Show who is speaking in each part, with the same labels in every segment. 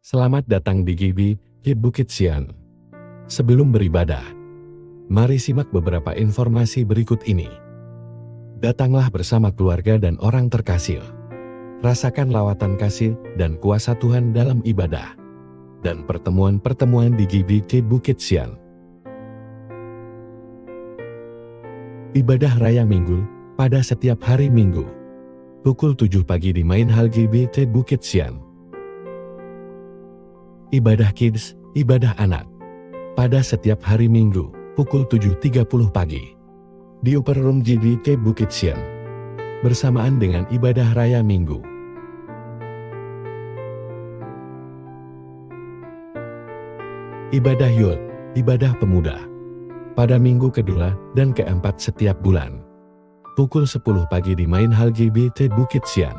Speaker 1: Selamat datang di GBI Bukit Sian. Sebelum beribadah, mari simak beberapa informasi berikut ini. Datanglah bersama keluarga dan orang terkasih. Rasakan lawatan kasih dan kuasa Tuhan dalam ibadah dan pertemuan-pertemuan di GBI Bukit Sian. Ibadah Raya Minggu pada setiap hari Minggu. Pukul 7 pagi di Main Hall GBI Bukit Sian. Ibadah Kids, ibadah anak. Pada setiap hari Minggu, pukul 7.30 pagi. Di Upper Room GBI Bukit Sian. Bersamaan dengan ibadah Raya Minggu. Ibadah Youth, ibadah pemuda. Pada minggu kedua dan keempat setiap bulan. Pukul 10 pagi di Main Hall GBI Bukit Sian.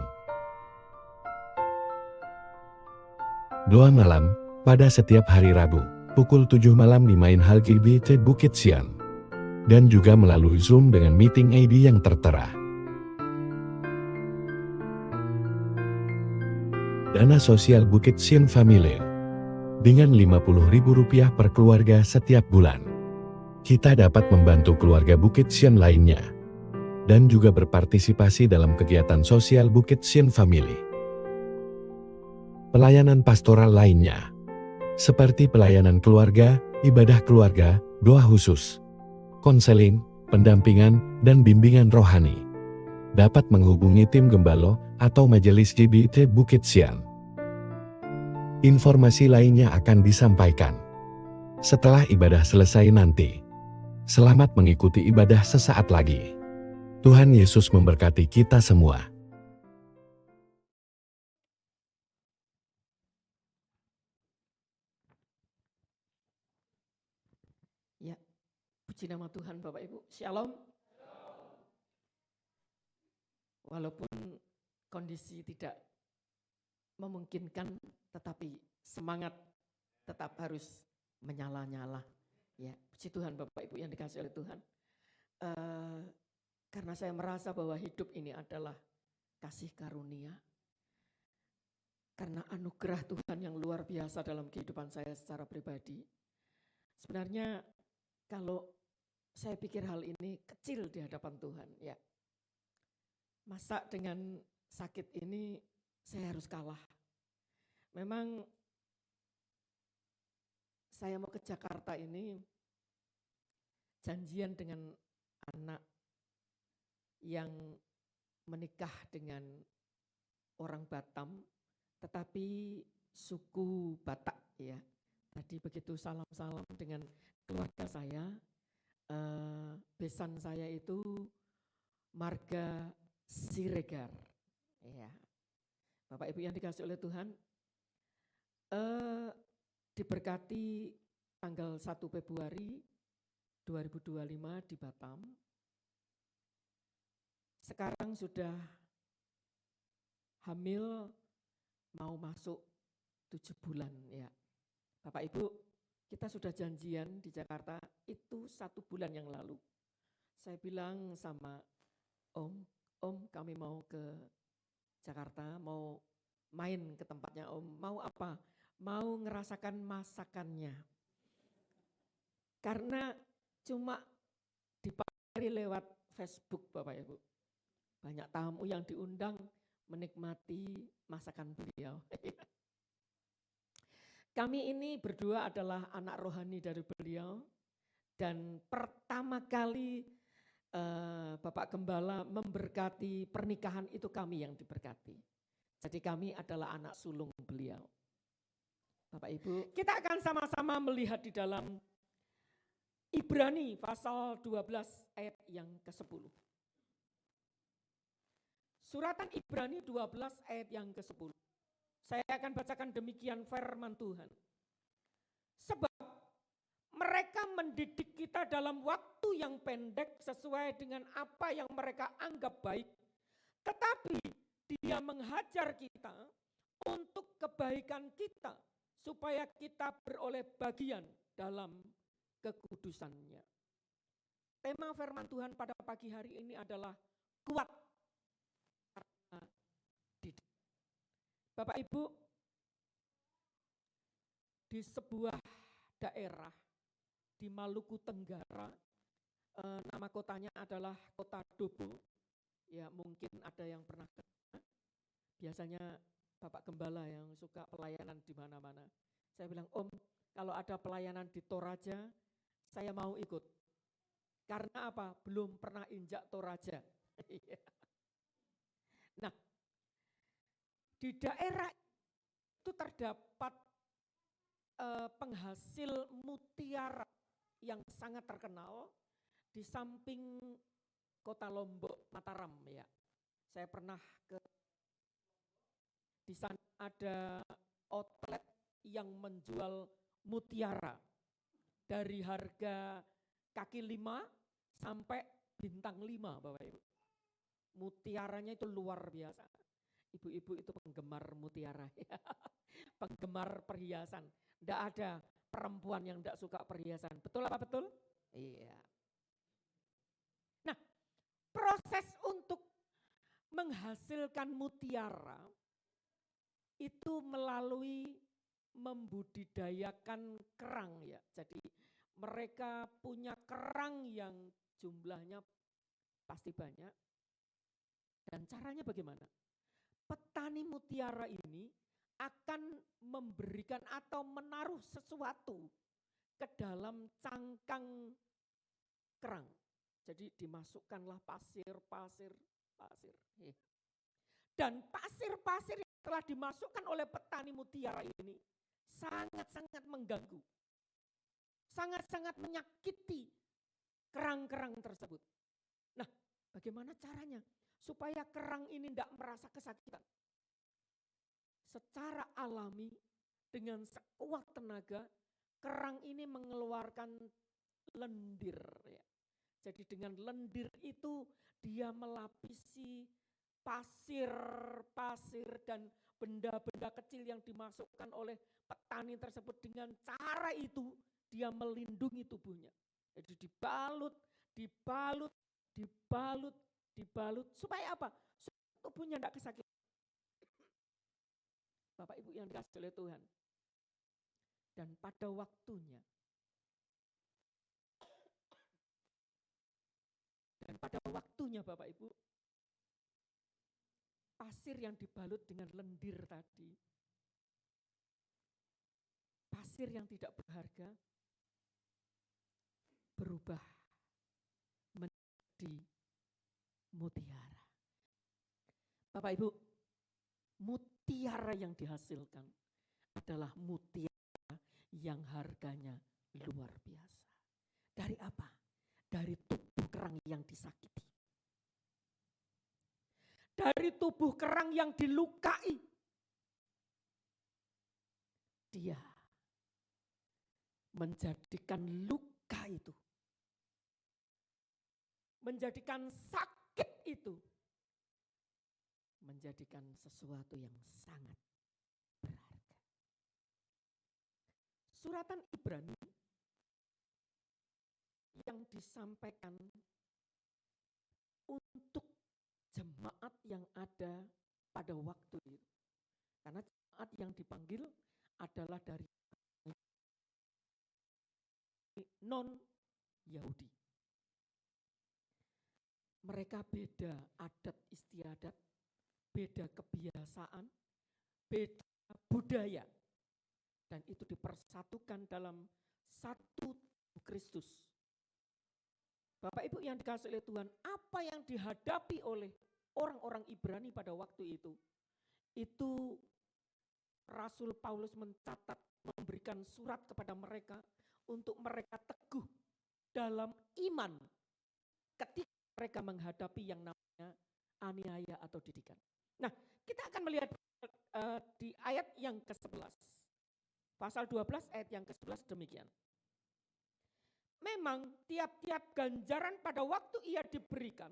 Speaker 1: Doa malam, pada setiap hari Rabu, pukul 7 malam di Main Hall GBI Bukit Sian. Dan juga melalui Zoom dengan meeting ID yang tertera. Dana sosial Bukit Sian Family. Dengan Rp50.000 per keluarga setiap bulan. Kita dapat membantu keluarga Bukit Sian lainnya. Dan juga berpartisipasi dalam kegiatan sosial Bukit Sian Family. Pelayanan pastoral lainnya, seperti pelayanan keluarga, ibadah keluarga, doa khusus, konseling, pendampingan, dan bimbingan rohani. Dapat menghubungi tim Gembalo atau Majelis GBI Bukit Sian. Informasi lainnya akan disampaikan setelah ibadah selesai nanti. Selamat mengikuti ibadah sesaat lagi. Tuhan Yesus memberkati kita semua.
Speaker 2: Ya, puji nama Tuhan Bapak Ibu. Shalom. Walaupun kondisi tidak memungkinkan, tetapi semangat tetap harus menyala-nyala. Ya, puji Tuhan Bapak Ibu yang dikasihi oleh Tuhan. Karena saya merasa bahwa hidup ini adalah kasih karunia. Karena anugerah Tuhan yang luar biasa dalam kehidupan saya secara pribadi. Sebenarnya kalau saya pikir hal ini kecil di hadapan Tuhan, ya. Masa dengan sakit ini saya harus kalah. Memang saya mau ke Jakarta ini janjian dengan anak yang menikah dengan orang Batam, tetapi suku Batak, ya. Tadi begitu salam-salam dengan keluarga saya, besan saya itu marga Siregar. Ya. Bapak Ibu yang dikasihi oleh Tuhan, diberkati tanggal 1 Februari 2025 di Batam. Sekarang sudah hamil mau masuk 7 bulan, ya. Bapak Ibu, kita sudah janjian di Jakarta itu 1 bulan yang lalu. Saya bilang sama Om kami mau ke Jakarta, mau main ke tempatnya Om. Mau apa? Mau ngerasakan masakannya. Karena cuma dipari lewat Facebook Bapak Ibu. Banyak tamu yang diundang menikmati masakan beliau. Kami ini berdua adalah anak rohani dari beliau, dan pertama kali Bapak Gembala memberkati pernikahan itu kami yang diberkati. Jadi kami adalah anak sulung beliau. Bapak Ibu, kita akan sama-sama melihat di dalam Ibrani pasal 12 ayat yang ke-10. Suratan Ibrani 12 ayat yang ke-10. Saya akan bacakan demikian firman Tuhan. Sebab mereka mendidik kita dalam waktu yang pendek sesuai dengan apa yang mereka anggap baik. Tetapi Dia menghajar kita untuk kebaikan kita, supaya kita beroleh bagian dalam kekudusannya. Tema firman Tuhan pada pagi hari ini adalah kuat. Bapak Ibu, di sebuah daerah di Maluku Tenggara, nama kotanya adalah Kota Dobo. Ya mungkin ada yang pernah kenal. Biasanya Bapak Gembala yang suka pelayanan di mana-mana. Saya bilang, Om, kalau ada pelayanan di Toraja, saya mau ikut. Karena apa? Belum pernah injak Toraja. Nah, di daerah itu terdapat penghasil mutiara yang sangat terkenal di samping Kota Lombok, Mataram ya. Saya pernah di sana ada outlet yang menjual mutiara dari harga kaki 5 sampai bintang 5, Bapak Ibu. Mutiaranya itu luar biasa. Ibu-ibu itu penggemar mutiara, penggemar perhiasan. Tidak ada perempuan yang tidak suka perhiasan. Betul apa betul? Iya. Nah, proses untuk menghasilkan mutiara itu melalui membudidayakan kerang ya. Jadi mereka punya kerang yang jumlahnya pasti banyak. Dan caranya bagaimana? Petani mutiara ini akan memberikan atau menaruh sesuatu ke dalam cangkang kerang. Jadi dimasukkanlah pasir. Dan pasir-pasir yang telah dimasukkan oleh petani mutiara ini sangat-sangat mengganggu. Sangat-sangat menyakiti kerang-kerang tersebut. Nah, bagaimana caranya? Supaya kerang ini tidak merasa kesakitan. Secara alami, dengan sekuat tenaga, kerang ini mengeluarkan lendir. Ya. Jadi dengan lendir itu dia melapisi pasir dan benda-benda kecil yang dimasukkan oleh petani tersebut. Dengan cara itu dia melindungi tubuhnya. Jadi dibalut, supaya apa? Supaya tubuhnya tidak kesakitan. Bapak Ibu yang dikasihi oleh Tuhan. Dan pada waktunya Bapak Ibu, pasir yang dibalut dengan lendir tadi, pasir yang tidak berharga, berubah menjadi mutiara. Bapak Ibu, mutiara yang dihasilkan adalah mutiara yang harganya luar biasa. Dari apa? Dari tubuh kerang yang disakiti. Dari tubuh kerang yang dilukai. Dia menjadikan luka itu, menjadikan sakit itu, menjadikan sesuatu yang sangat berharga. Suratan Ibrani yang disampaikan untuk jemaat yang ada pada waktu itu. Karena jemaat yang dipanggil adalah dari non-Yahudi. Mereka beda adat istiadat, beda kebiasaan, beda budaya. Dan itu dipersatukan dalam satu Kristus. Bapak Ibu yang dikasihi oleh Tuhan, apa yang dihadapi oleh orang-orang Ibrani pada waktu itu Rasul Paulus mencatat, memberikan surat kepada mereka untuk mereka teguh dalam iman ketika mereka menghadapi yang namanya aniaya atau didikan. Nah, kita akan melihat di ayat yang ke-11. Pasal 12 ayat yang ke-11 demikian. Memang tiap-tiap ganjaran pada waktu ia diberikan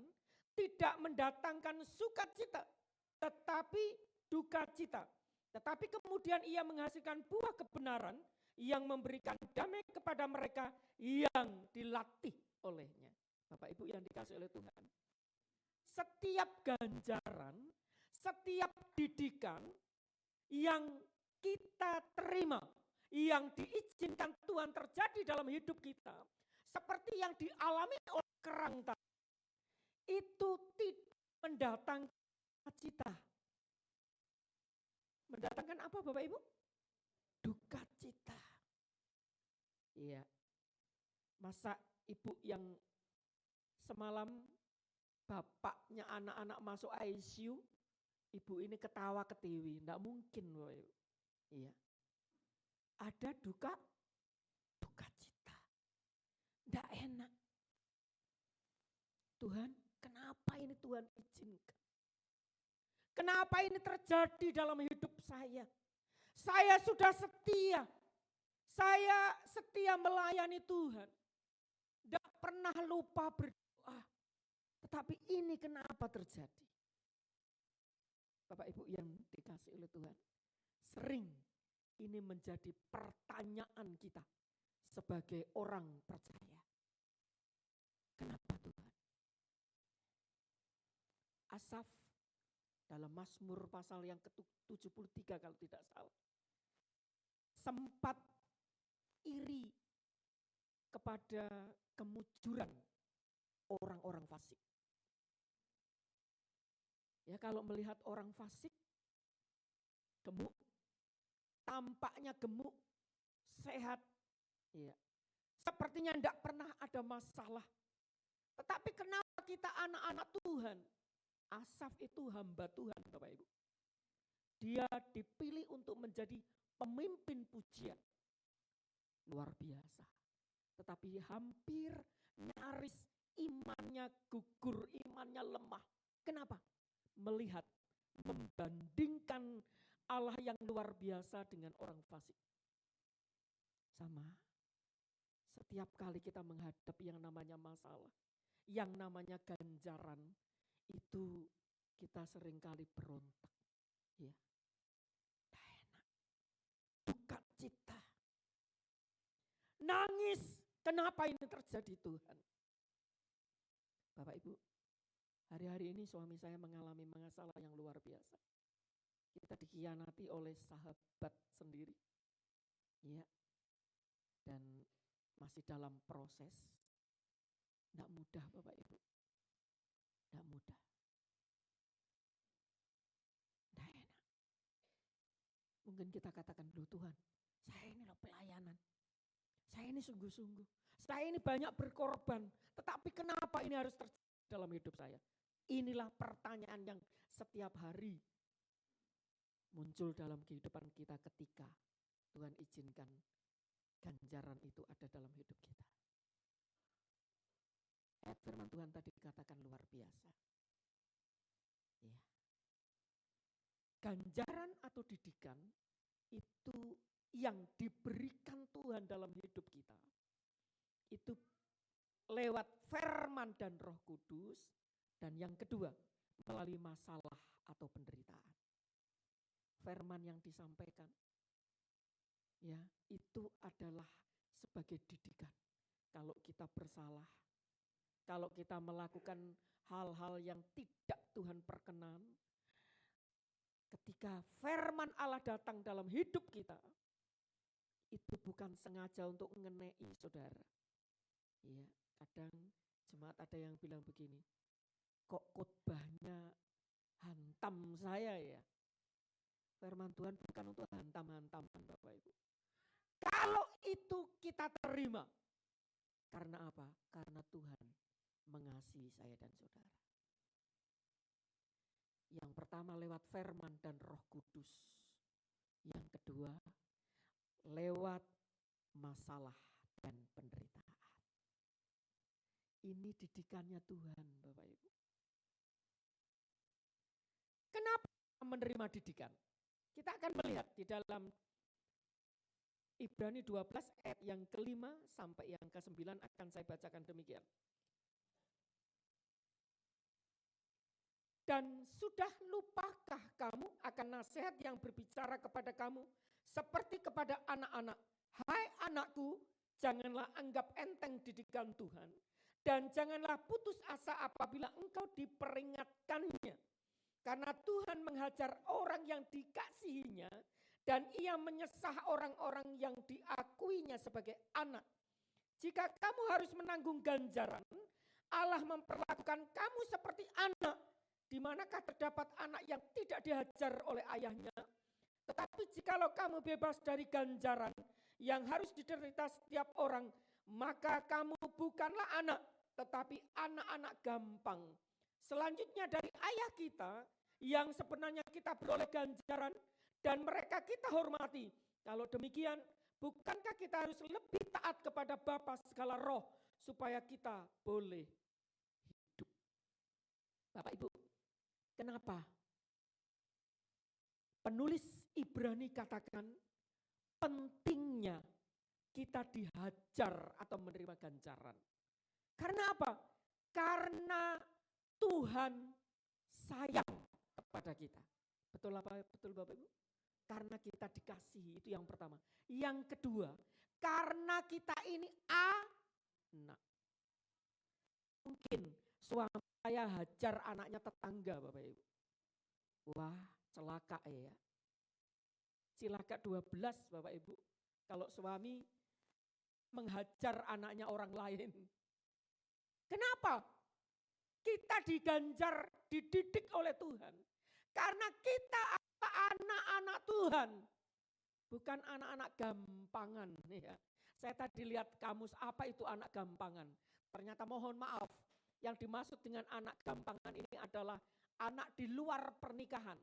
Speaker 2: tidak mendatangkan sukacita, tetapi duka cita. Tetapi kemudian ia menghasilkan buah kebenaran yang memberikan damai kepada mereka yang dilatih olehnya. Bapak Ibu yang dikasihi oleh Tuhan. Setiap ganjaran, setiap didikan yang kita terima, yang diizinkan Tuhan terjadi dalam hidup kita, seperti yang dialami oleh kerang tadi, itu tidak mendatangkan cita. Mendatangkan apa Bapak Ibu? Duka cita. Iya. Masa ibu yang semalam bapaknya anak-anak masuk ICU, ibu ini ketawa ketiwi, enggak mungkin Bapak Ibu. Iya. Ada duka cita. Enggak enak. Tuhan, kenapa ini Tuhan izinkan? Kenapa ini terjadi dalam hidup saya? Saya sudah setia. Saya setia melayani Tuhan. Tidak pernah lupa berdoa. Tetapi ini kenapa terjadi? Bapak Ibu yang dikasih oleh Tuhan. Sering ini menjadi pertanyaan kita sebagai orang percaya. Kenapa Tuhan? Asaf dalam Mazmur pasal yang ke-73 kalau tidak salah. Sempat iri kepada kemujuran orang-orang fasik. Ya kalau melihat orang fasik, gemuk, tampaknya gemuk, sehat, ya, sepertinya tidak pernah ada masalah. Tetapi kenapa kita anak-anak Tuhan? Asaf itu hamba Tuhan Bapak Ibu. Dia dipilih untuk menjadi pemimpin pujian. Luar biasa. Tetapi hampir nyaris imannya gugur, imannya lemah. Kenapa? Melihat, membandingkan Allah yang luar biasa dengan orang fasik. Sama. Setiap kali kita menghadapi yang namanya masalah, yang namanya ganjaran, itu kita seringkali berontak. Ya. Enak. Duka cita. Nangis. Kenapa ini terjadi Tuhan? Bapak Ibu, hari-hari ini suami saya mengalami masalah yang luar biasa. Kita dikhianati oleh sahabat sendiri. Ya. Dan masih dalam proses. Tidak mudah Bapak Ibu. Tidak mudah. Tidak enak. Mungkin kita katakan dulu Tuhan, saya ini loh pelayanan. Saya ini sungguh-sungguh. Saya ini banyak berkorban. Tetapi kenapa ini harus terjadi dalam hidup saya? Inilah pertanyaan yang setiap hari muncul dalam kehidupan kita ketika Tuhan izinkan ganjaran itu ada dalam hidup kita. Ayat firman Tuhan tadi dikatakan luar biasa. Ya. Ganjaran atau didikan itu yang diberikan Tuhan dalam hidup kita. Itu lewat firman dan Roh Kudus. Dan yang kedua, melalui masalah atau penderitaan. Firman yang disampaikan, ya, itu adalah sebagai didikan. Kalau kita bersalah, kalau kita melakukan hal-hal yang tidak Tuhan perkenan, ketika firman Allah datang dalam hidup kita, itu bukan sengaja untuk mengenai saudara. Ya, kadang jemaat ada yang bilang begini, kok khotbahnya hantam saya ya. Firman Tuhan bukan untuk hantam-hantaman Bapak Ibu. Kalau itu kita terima, karena apa? Karena Tuhan mengasihi saya dan saudara. Yang pertama lewat firman dan Roh Kudus. Yang kedua lewat masalah dan penderitaan. Ini didikannya Tuhan Bapak Ibu. Kenapa menerima didikan? Kita akan melihat di dalam Ibrani 12 ayat yang ke-5 sampai yang ke-9 akan saya bacakan demikian. Dan sudah lupakah kamu akan nasihat yang berbicara kepada kamu seperti kepada anak-anak? Hai anakku, janganlah anggap enteng didikan Tuhan dan janganlah putus asa apabila engkau diperingatkannya. Karena Tuhan menghajar orang yang dikasihinya dan ia menyesah orang-orang yang diakuinya sebagai anak. Jika kamu harus menanggung ganjaran, Allah memperlakukan kamu seperti anak. Di manakah terdapat anak yang tidak dihajar oleh ayahnya? Tetapi jikalau kamu bebas dari ganjaran yang harus diderita setiap orang, maka kamu bukanlah anak, tetapi anak-anak gampang. Selanjutnya dari ayah kita, yang sebenarnya kita beroleh ganjaran, dan mereka kita hormati. Kalau demikian, bukankah kita harus lebih taat kepada Bapa segala roh, supaya kita boleh hidup. Bapak Ibu, kenapa penulis Ibrani katakan pentingnya kita dihajar atau menerima ganjaran? Karena apa? Karena Tuhan sayang kepada kita. Betul apa? Betul Bapak Ibu? Karena kita dikasihi, itu yang pertama. Yang kedua, karena kita ini anak. Mungkin suami saya hajar anaknya tetangga Bapak Ibu. Wah, celaka ya. Cilaka 12 Bapak Ibu. Kalau suami menghajar anaknya orang lain. Kenapa? Kita diganjar, dididik oleh Tuhan. Karena kita anak-anak Tuhan. Bukan anak-anak gampangan. Ya. Saya tadi lihat kamus apa itu anak gampangan. Ternyata mohon maaf. Yang dimaksud dengan anak gampangan ini adalah anak di luar pernikahan.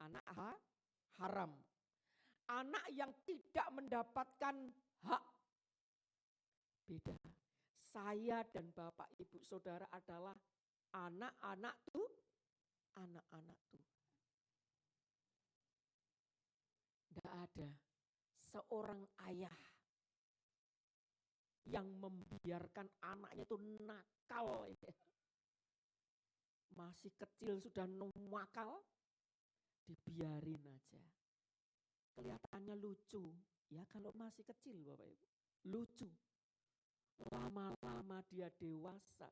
Speaker 2: Anak haram. Anak yang tidak mendapatkan hak. Beda. Saya dan Bapak Ibu Saudara adalah anak-anak Tuhan. Tidak ada seorang ayah yang membiarkan anaknya itu nakal. Masih kecil sudah nakal, dibiarin aja. Kelihatannya lucu. Ya kalau masih kecil Bapak Ibu. Lucu. Lama-lama dia dewasa.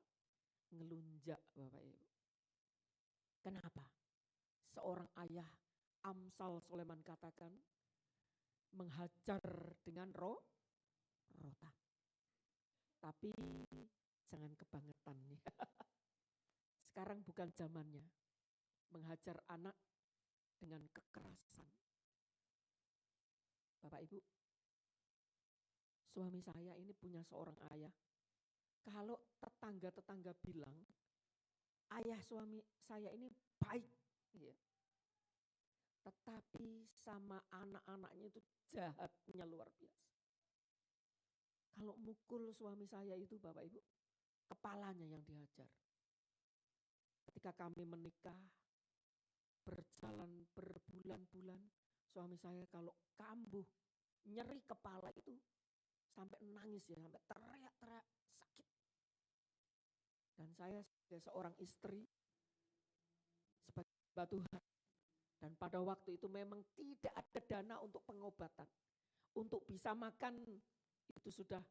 Speaker 2: Ngelunjak Bapak Ibu. Kenapa? Seorang ayah Amsal Sulaiman katakan menghajar dengan rotan. Tapi jangan kebangetan nih. Sekarang bukan zamannya menghajar anak dengan kekerasan. Bapak Ibu, suami saya ini punya seorang ayah. Kalau tetangga-tetangga bilang, ayah suami saya ini baik. Ya. Tetapi sama anak-anaknya itu jahatnya luar biasa. Kalau mukul suami saya itu Bapak Ibu, kepalanya yang dihajar. Ketika kami menikah, berjalan berbulan-bulan, suami saya kalau kambuh, nyeri kepala itu, sampai nangis ya, sampai teriak-teriak sakit. Dan saya sebagai seorang istri, sebagai hamba Tuhan, dan pada waktu itu memang tidak ada dana untuk pengobatan. Untuk bisa makan itu sudah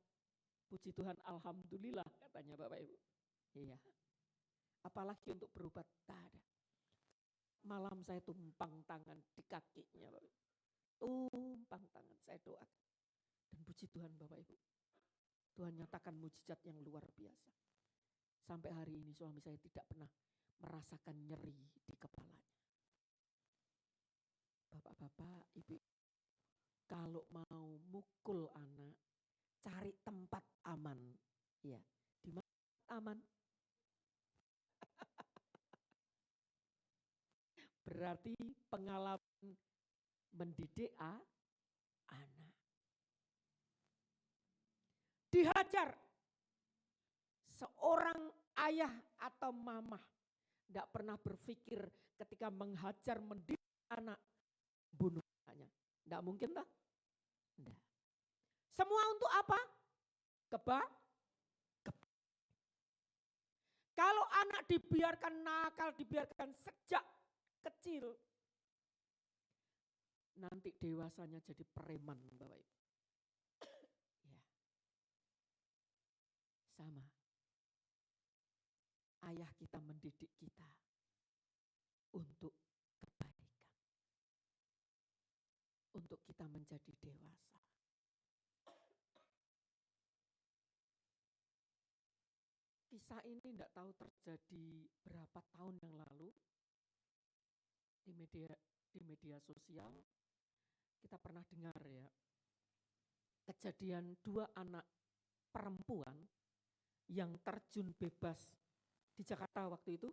Speaker 2: puji Tuhan alhamdulillah katanya Bapak Ibu. Iya. Apalagi untuk berobat tak ada. Malam saya tumpang tangan di kakinya Bapak Ibu. Tumpang tangan saya doakan. Dan puji Tuhan Bapak Ibu. Tuhan nyatakan mujizat yang luar biasa. Sampai hari ini suami saya tidak pernah merasakan nyeri di kepalanya. Bapak-bapak, ibu, kalau mau mukul anak, cari tempat aman. Ya, di mana aman? Berarti pengalaman mendidik anak. Dihajar. Seorang ayah atau mamah tidak pernah berpikir ketika menghajar mendidik anak, bunuh anaknya. Tidak mungkin tak? Tidak. Semua untuk apa? Kalau anak dibiarkan nakal, dibiarkan sejak kecil, nanti dewasanya jadi preman Bapak Ibu. Ya. Sama. Ayah kita mendidik kita untuk kebaikan. untuk kita menjadi dewasa. Kisah ini tidak tahu terjadi berapa tahun yang lalu di media sosial. Kita pernah dengar ya, kejadian 2 anak perempuan yang terjun bebas di Jakarta waktu itu,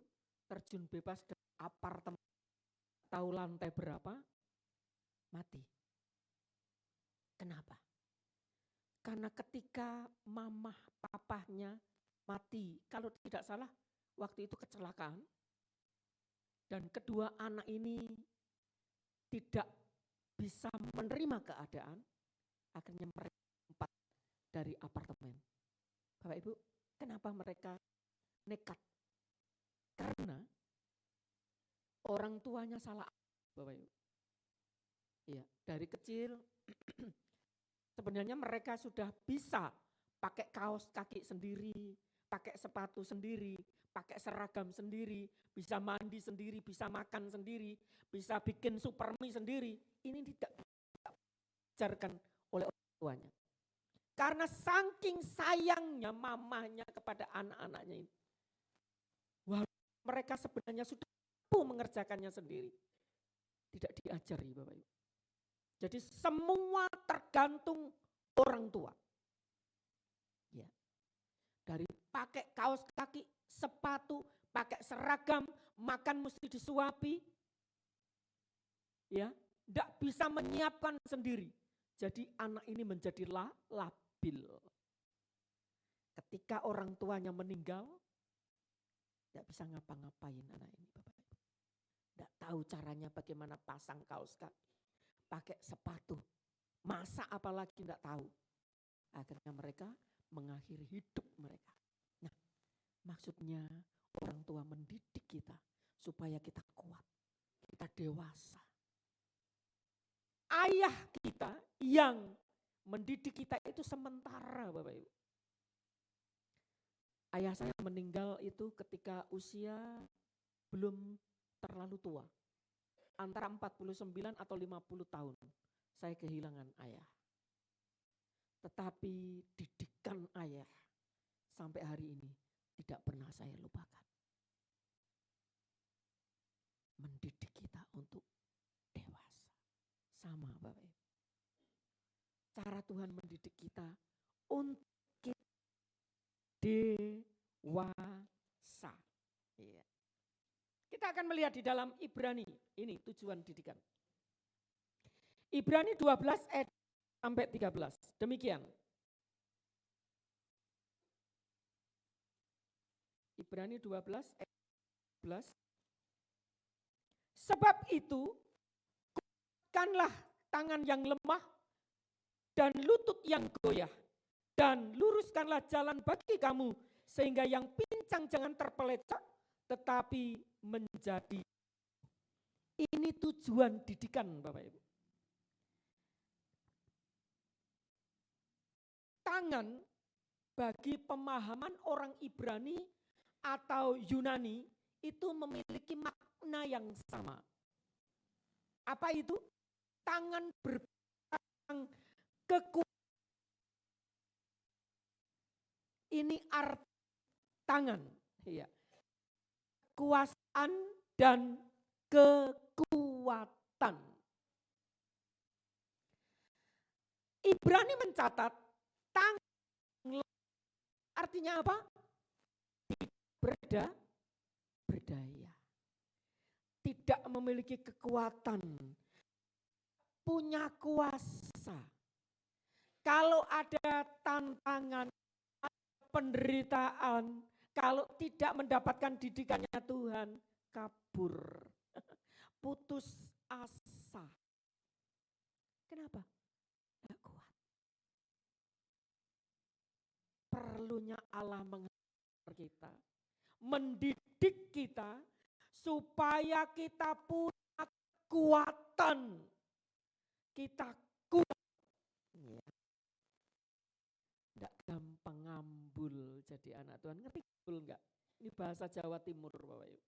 Speaker 2: terjun bebas dari apartemen, tahu lantai berapa, mati. Kenapa? Karena ketika mamah papahnya mati, kalau tidak salah waktu itu kecelakaan, dan kedua anak ini tidak bisa menerima keadaan, akhirnya mereka lompat dari apartemen. Bapak Ibu, kenapa mereka nekat? Karena orang tuanya salah, Bapak Ibu. Iya, dari kecil sebenarnya mereka sudah bisa pakai kaos kaki sendiri, pakai sepatu sendiri, pakai seragam sendiri, bisa mandi sendiri, bisa makan sendiri, bisa bikin super mie sendiri. Ini tidak diajarkan oleh orang tuanya. Karena saking sayangnya mamanya kepada anak-anaknya ini. Wah, mereka sebenarnya sudah mampu mengerjakannya sendiri. Tidak diajari Bapak Ibu. Jadi semua tergantung orang tua. Ya. Dari pakai kaos kaki, sepatu, pakai seragam, makan mesti disuapi. Ya, tidak bisa menyiapkan sendiri. Jadi anak ini menjadi labil. Ketika orang tuanya meninggal, tidak bisa ngapa-ngapain anak ini Bapak Ibu. Tidak tahu caranya bagaimana pasang kaos kaki, pakai sepatu, masak apalagi tidak tahu. Akhirnya mereka mengakhiri hidup mereka. Nah, maksudnya orang tua mendidik kita supaya kita kuat, kita dewasa. Ayah kita yang mendidik kita itu sementara Bapak Ibu. Ayah saya meninggal itu ketika usia belum terlalu tua. Antara 49 atau 50 tahun saya kehilangan ayah. Tetapi didikan ayah sampai hari ini tidak pernah saya lupakan. Mendidik kita untuk dewasa. Sama Bapak Ibu. Cara Tuhan mendidik kita untuk kita dewasa. Iya. Kita akan melihat di dalam Ibrani, ini tujuan didikan. Ibrani 12 ayat sampai 13, demikian. Ibrani 12 ayat 13. Sebab itu, kuatkanlah tangan yang lemah dan lutut yang goyah, dan luruskanlah jalan bagi kamu, sehingga yang pincang jangan terpelecak, tetapi menjadi. Ini tujuan didikan Bapak Ibu. Tangan bagi pemahaman orang Ibrani atau Yunani itu memiliki makna yang sama. Apa itu? Tangan berperang kekuatan. Ini arti tangan. Ya. Kekuasaan dan kekuatan. Ibrani mencatat tangan artinya apa? Berdaya. Tidak memiliki kekuatan. Punya kuasa. Kalau ada tantangan, penderitaan, kalau tidak mendapatkan didikannya Tuhan, kabur. Putus asa. Kenapa? Tidak kuat. Perlunya Allah mengajar kita, mendidik kita supaya kita punya kekuatan. Kita kuat. Tidak gampang ngambul jadi anak Tuhan. Ngerti ngambul enggak? Ini bahasa Jawa Timur Bapak Ibu.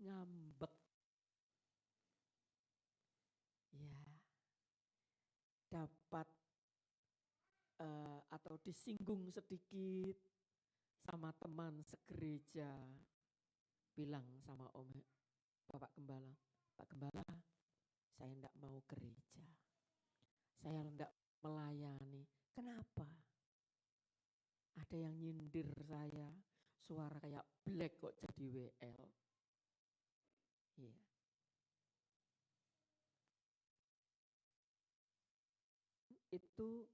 Speaker 2: Ngambek. Ya. dapat atau disinggung sedikit sama teman segereja, bilang sama Bapak Gembala, Pak Gembala, saya enggak mau gereja, saya enggak melayani. Kenapa? Ada yang nyindir saya, suara kayak black kok jadi WL. Iya. Itu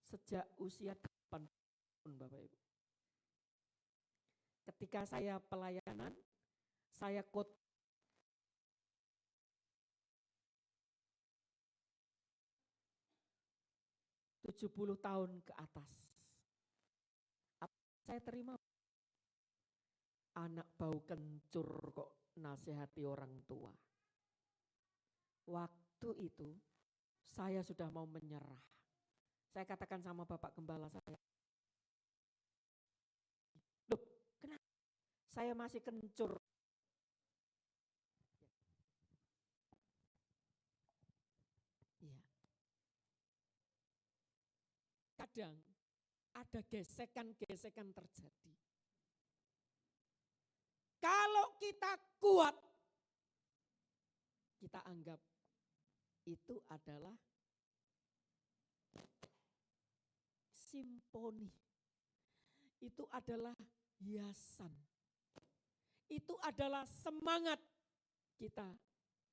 Speaker 2: sejak usia 8 tahun Bapak Ibu. Ketika saya pelayanan, saya 70 tahun ke atas. Saya terima anak bau kencur kok nasihati orang tua. Waktu itu saya sudah mau menyerah. Saya katakan sama Bapak Gembala saya, loh kenapa saya masih kencur? Iya. Kadang ada gesekan-gesekan terjadi. Kalau kita kuat, kita anggap itu adalah simponi. Itu adalah hiasan. Itu adalah semangat kita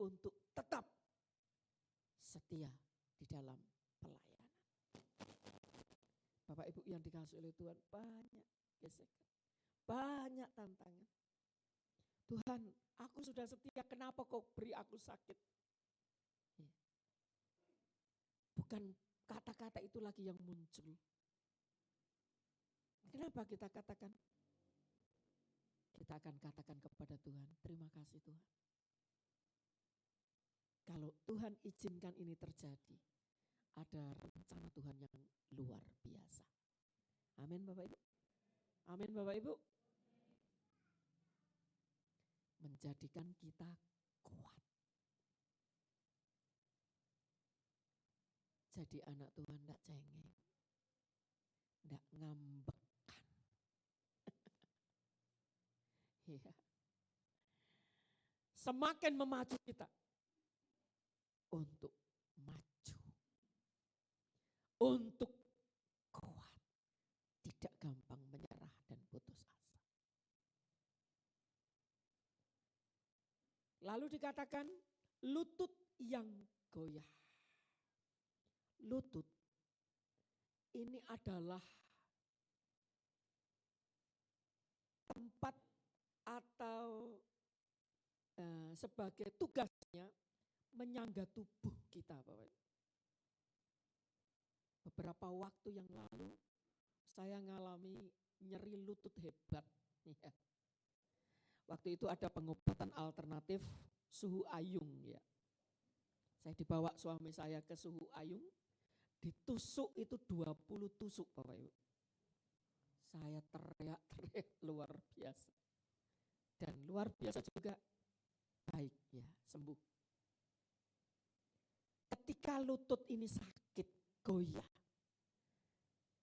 Speaker 2: untuk tetap setia di dalam pelayanan. Bapak Ibu yang dikasihi oleh Tuhan, banyak gesekan, banyak tantangan. Tuhan, aku sudah setia, kenapa kau beri aku sakit? Bukan kata-kata itu lagi yang muncul. Kenapa kita katakan? Kita akan katakan kepada Tuhan, terima kasih Tuhan. Kalau Tuhan izinkan ini terjadi, ada rencana Tuhan yang luar biasa. Amin Bapak Ibu. Amin Bapak Ibu. Menjadikan kita kuat. Jadi anak Tuhan tidak cengeng, tidak ngambekkan. Iya. Semakin memacu kita untuk maju, untuk kuat, tidak gampang menyerah dan putus asa. Lalu dikatakan lutut yang goyah. Lutut ini adalah tempat atau sebagai tugasnya menyangga tubuh kita, Bapak. Beberapa waktu yang lalu saya ngalami nyeri lutut hebat. Ya. Waktu itu ada pengobatan alternatif suhu ayung ya. Saya dibawa suami saya ke suhu ayung, ditusuk itu 20 tusuk Bapak Ibu. Saya teriak-teriak luar biasa. Dan luar biasa juga baik ya, sembuh. Ketika lutut ini sakit, goyah,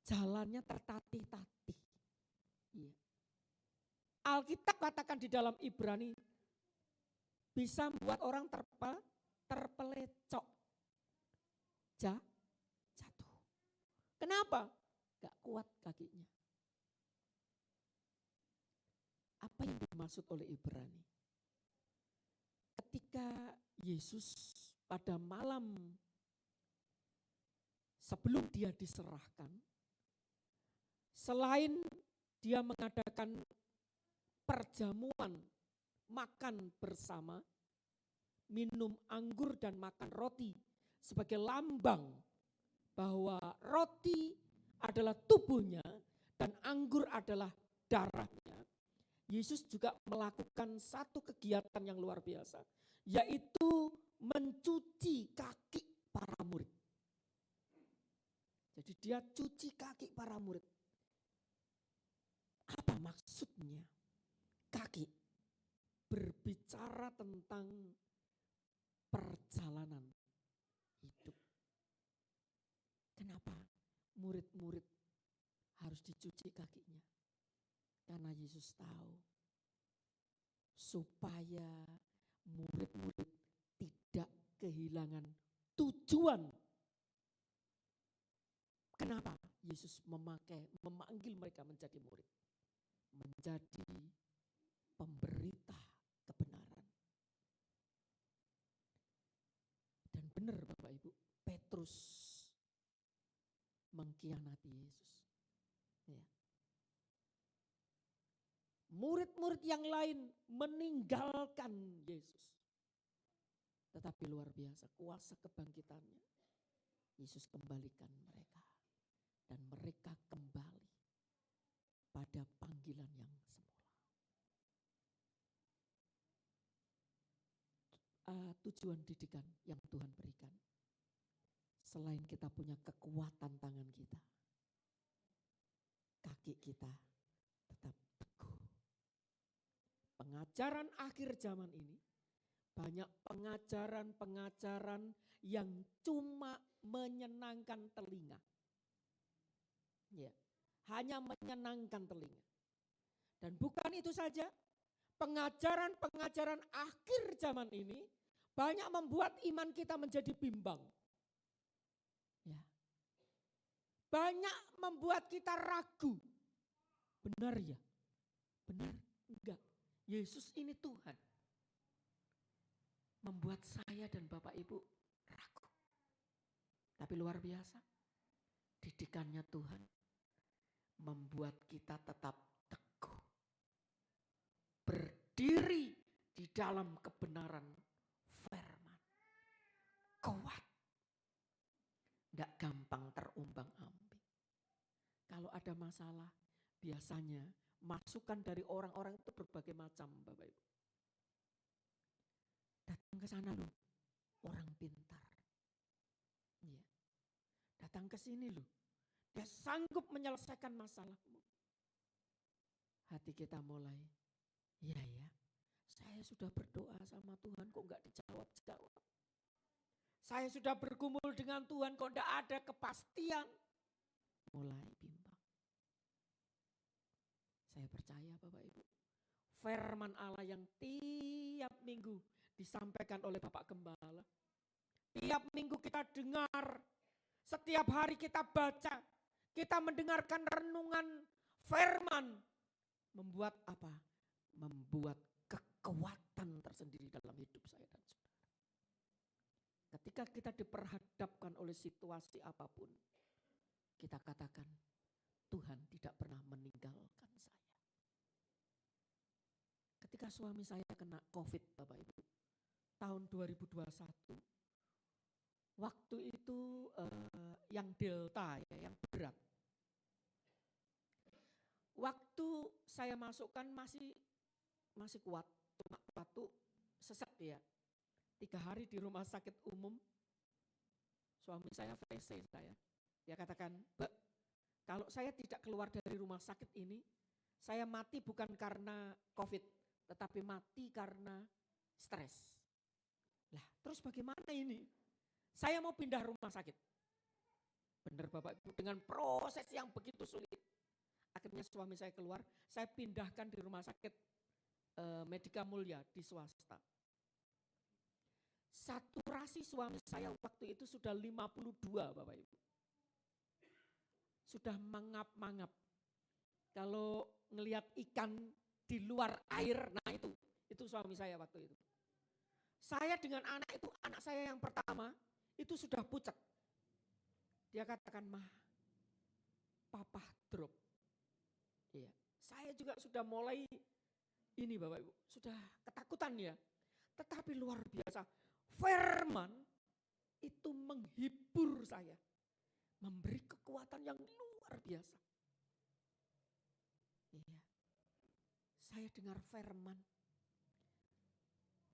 Speaker 2: jalannya tertatih-tatih. Ya. Alkitab katakan di dalam Ibrani, bisa membuat orang terpelecok, jatuh. Kenapa? Gak kuat kakinya. Apa yang dimaksud oleh Ibrani? Ketika Yesus pada malam sebelum dia diserahkan, selain dia mengadakan perjamuan, makan bersama, minum anggur dan makan roti sebagai lambang bahwa roti adalah tubuhnya dan anggur adalah darahnya. Yesus juga melakukan satu kegiatan yang luar biasa, yaitu mencuci kaki para murid. Jadi dia cuci kaki para murid. Apa maksudnya? Kaki berbicara tentang perjalanan hidup. murid-murid harus dicuci kakinya. Karena Yesus tahu supaya murid-murid tidak kehilangan tujuan. Kenapa Yesus memanggil mereka menjadi murid? Menjadi pemberita kebenaran. Dan benar Bapak Ibu, Petrus mengkhianati Yesus. Ya. Murid-murid yang lain meninggalkan Yesus. Tetapi luar biasa kuasa kebangkitannya. Yesus kembalikan mereka. Dan mereka kembali pada panggilan yang semula. Tujuan didikan yang Tuhan berikan. Selain kita punya kekuatan tangan kita, kaki kita tetap teguh. Pengajaran akhir zaman ini, banyak pengajaran-pengajaran yang cuma menyenangkan telinga. Ya, hanya menyenangkan telinga. Dan bukan itu saja, pengajaran-pengajaran akhir zaman ini banyak membuat iman kita menjadi bimbang. Ya. Banyak membuat kita ragu. Benar ya? Benar? Enggak. Yesus ini Tuhan. Membuat saya dan Bapak Ibu ragu. Tapi luar biasa. Didikannya Tuhan membuat kita tetap teguh. Berdiri di dalam kebenaran firman. Kuat. Tidak gampang terumbang-ambing. Kalau ada masalah, biasanya masukan dari orang-orang itu berbagai macam, Bapak Ibu. Datang ke sana loh, orang pintar. Iya. Datang ke sini loh, dia sanggup menyelesaikan masalahmu. Hati kita mulai, iya ya, saya sudah berdoa sama Tuhan kok enggak dijawab-jawab. Saya sudah bergumul dengan Tuhan kok enggak ada kepastian. Mulai bimbang. Saya percaya Bapak Ibu, firman Allah yang tiap minggu disampaikan oleh Bapak Gembala. Tiap minggu kita dengar, setiap hari kita baca, kita mendengarkan renungan firman. Membuat apa? Membuat kekuatan tersendiri dalam hidup saya dan saudara. Ketika kita diperhadapkan oleh situasi apapun, kita katakan, Tuhan tidak pernah meninggalkan saya. Ketika suami saya kena COVID, Bapak Ibu, tahun 2021, waktu itu yang delta, ya, yang berat. Waktu saya masukkan masih kuat, cuma waktu sesak ya. 3 hari di rumah sakit umum, suami saya VC saya. Dia katakan, Mbak, kalau saya tidak keluar dari rumah sakit ini, saya mati bukan karena COVID, tetapi mati karena stres. Lah, terus bagaimana ini? Saya mau pindah rumah sakit. Benar Bapak Ibu, dengan proses yang begitu sulit. Akhirnya suami saya keluar, saya pindahkan di rumah sakit Medika Mulia di swasta. Saturasi suami saya waktu itu sudah 52 Bapak Ibu. Sudah mangap-mangap. Kalau ngelihat ikan di luar air, nah itu suami saya waktu itu. Saya dengan anak saya yang pertama, itu sudah pucat. Dia katakan, Mah, papa drop. Iya. Saya juga sudah mulai ini Bapak Ibu, sudah ketakutan ya. Tetapi luar biasa, firman itu menghibur saya. Memberi kekuatan yang luar biasa. Iya. Saya dengar firman.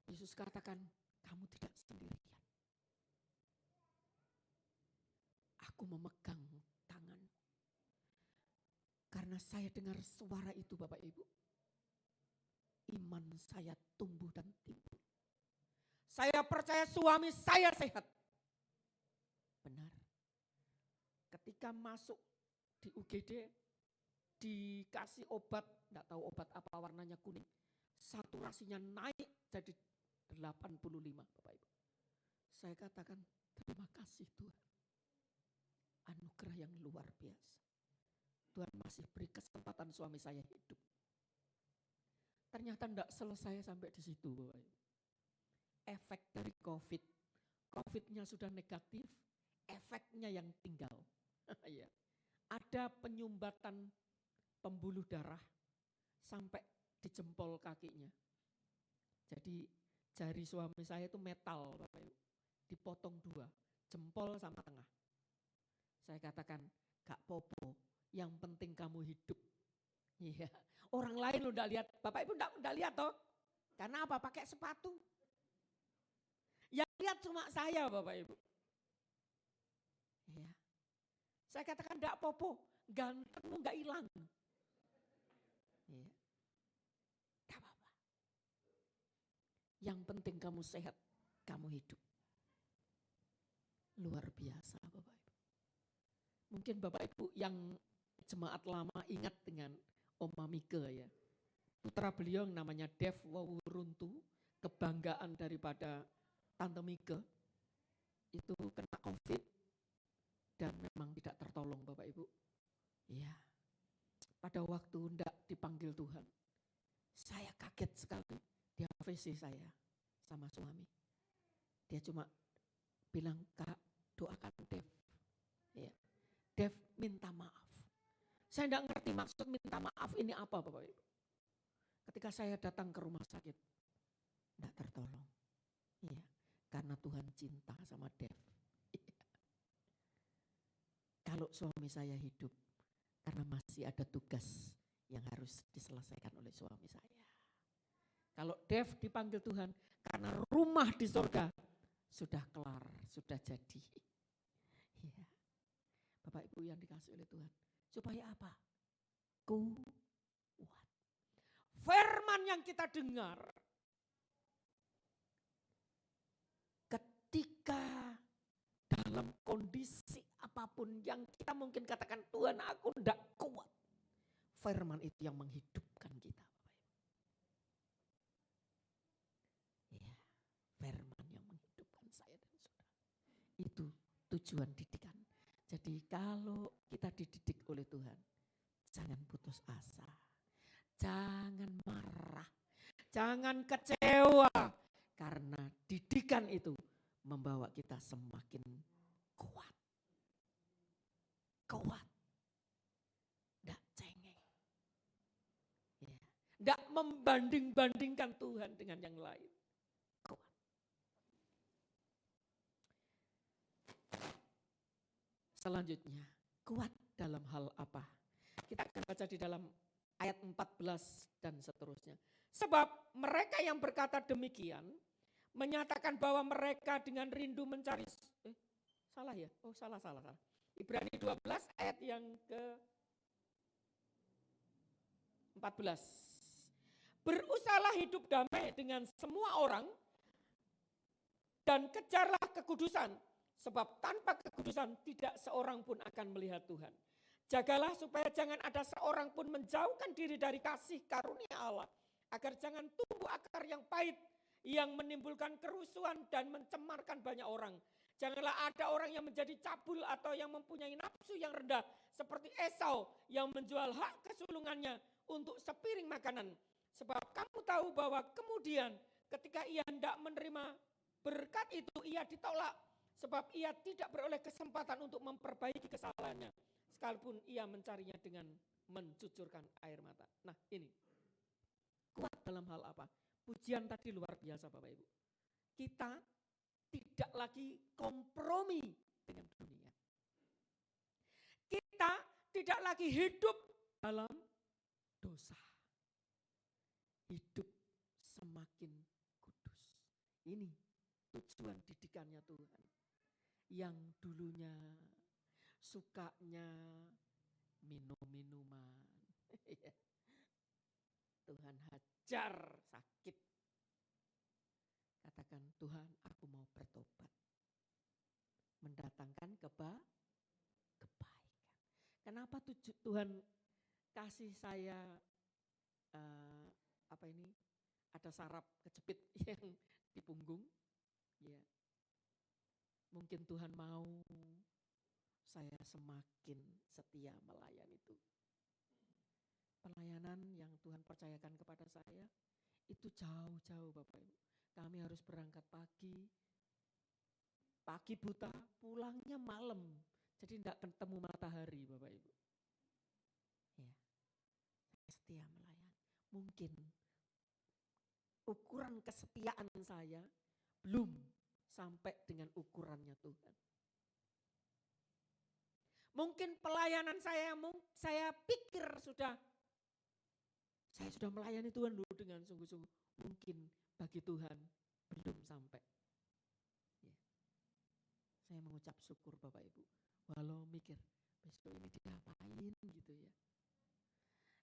Speaker 2: Yesus katakan, kamu tidak sendirian. Aku memegang tanganmu. Karena saya dengar suara itu Bapak Ibu. Iman saya tumbuh dan timbul. Saya percaya suami saya sehat. Benar. Ketika ketika masuk di UGD, dikasih obat, enggak tahu obat apa warnanya kuning. Saturasinya naik jadi 85, Bapak Ibu. Saya katakan, terima kasih Tuhan. Anugerah yang luar biasa. Tuhan masih beri kesempatan suami saya hidup. Ternyata enggak selesai sampai di situ, Bapak Ibu. Efek dari COVID. COVID-nya sudah negatif, efeknya yang tinggal. Ya. Ada penyumbatan pembuluh darah sampai di jempol kakinya. Jadi jari suami saya itu metal, Bapak Ibu. Dipotong 2, jempol sama tengah. Saya katakan, gak popo, yang penting kamu hidup. Iya. Orang lain udah lihat, Bapak Ibu udah lihat toh? Karena apa? Pakai sepatu. Yang lihat cuma saya, Bapak Ibu. Iya. Saya katakan gak popo, gantengmu gak hilang. Iya. Gak apa-apa. Yang penting kamu sehat, kamu hidup. Luar biasa, Bapak Ibu. Mungkin Bapak Ibu yang jemaat lama ingat dengan Oma Mike ya. Putra beliau yang namanya Dev Wawuruntu, kebanggaan daripada Tante Mike, itu kena COVID dan memang tidak tertolong Bapak Ibu. Ya, pada waktu hendak dipanggil Tuhan, saya kaget sekali. Dia VC saya sama suami. Dia cuma bilang, Kak, doakan Dev. Ya. Dev minta maaf. Saya tidak ngerti maksud minta maaf ini apa Bapak Ibu. Ketika saya datang ke rumah sakit, tidak tertolong. Iya, karena Tuhan cinta sama Dev. Iya. Kalau suami saya hidup, karena masih ada tugas yang harus diselesaikan oleh suami saya. Kalau Dev dipanggil Tuhan, karena rumah di surga sudah kelar, sudah jadi. Iya. Bapak Ibu yang dikasih oleh Tuhan. Supaya apa? Kuat. Firman yang kita dengar. Ketika dalam kondisi apapun yang kita mungkin katakan, Tuhan aku tidak kuat. Firman itu yang menghidupkan kita. Ya, firman yang menghidupkan saya dan saudara. Itu tujuan didikan. Jadi kalau kita dididik oleh Tuhan, jangan putus asa, jangan marah, jangan kecewa. Karena didikan itu membawa kita semakin kuat. Kuat. Tidak cengeng. Ya. Tidak membanding-bandingkan Tuhan dengan yang lain. Kuat. Selanjutnya, kuat dalam hal apa? Kita akan baca di dalam ayat 14 dan seterusnya. Sebab mereka yang berkata demikian, menyatakan bahwa mereka dengan rindu mencari, salah ya? Oh salah. Ibrani 12 ayat yang ke 14. Berusahalah hidup damai dengan semua orang dan kejarlah kekudusan. Sebab tanpa kekudusan tidak seorang pun akan melihat Tuhan. Jagalah supaya jangan ada seorang pun menjauhkan diri dari kasih karunia Allah. Agar jangan tumbuh akar yang pahit yang menimbulkan kerusuhan dan mencemarkan banyak orang. Janganlah ada orang yang menjadi cabul atau yang mempunyai nafsu yang rendah. Seperti Esau yang menjual hak kesulungannya untuk sepiring makanan. Sebab kamu tahu bahwa kemudian ketika ia hendak menerima berkat itu ia ditolak. Sebab ia tidak beroleh kesempatan untuk memperbaiki kesalahannya. Sekalipun ia mencarinya dengan mencucurkan air mata. Nah ini, kuat dalam hal apa? Pujian tadi luar biasa Bapak Ibu. Kita tidak lagi kompromi dengan dunia. Kita tidak lagi hidup dalam dosa. Hidup semakin kudus. Ini tujuan didikannya Tuhan. Yang dulunya sukanya minum-minuman. Tuhan hajar sakit. Katakan, Tuhan aku mau bertobat. Mendatangkan kebaikan. Kenapa Tuhan kasih saya ada saraf kejepit yang di punggung? Ya, mungkin Tuhan mau saya semakin setia melayani itu. Pelayanan yang Tuhan percayakan kepada saya itu jauh-jauh Bapak Ibu. Kami harus berangkat pagi buta, pulangnya malam. Jadi tidak ketemu matahari Bapak Ibu. Ya, saya setia melayani. Mungkin ukuran kesetiaan saya belum sampai dengan ukurannya Tuhan. Mungkin pelayanan saya pikir saya sudah melayani Tuhan dulu dengan sungguh-sungguh. Mungkin bagi Tuhan belum sampai. Ya. Saya mengucap syukur Bapak Ibu. Walau mikir besok ini diapain gitu ya.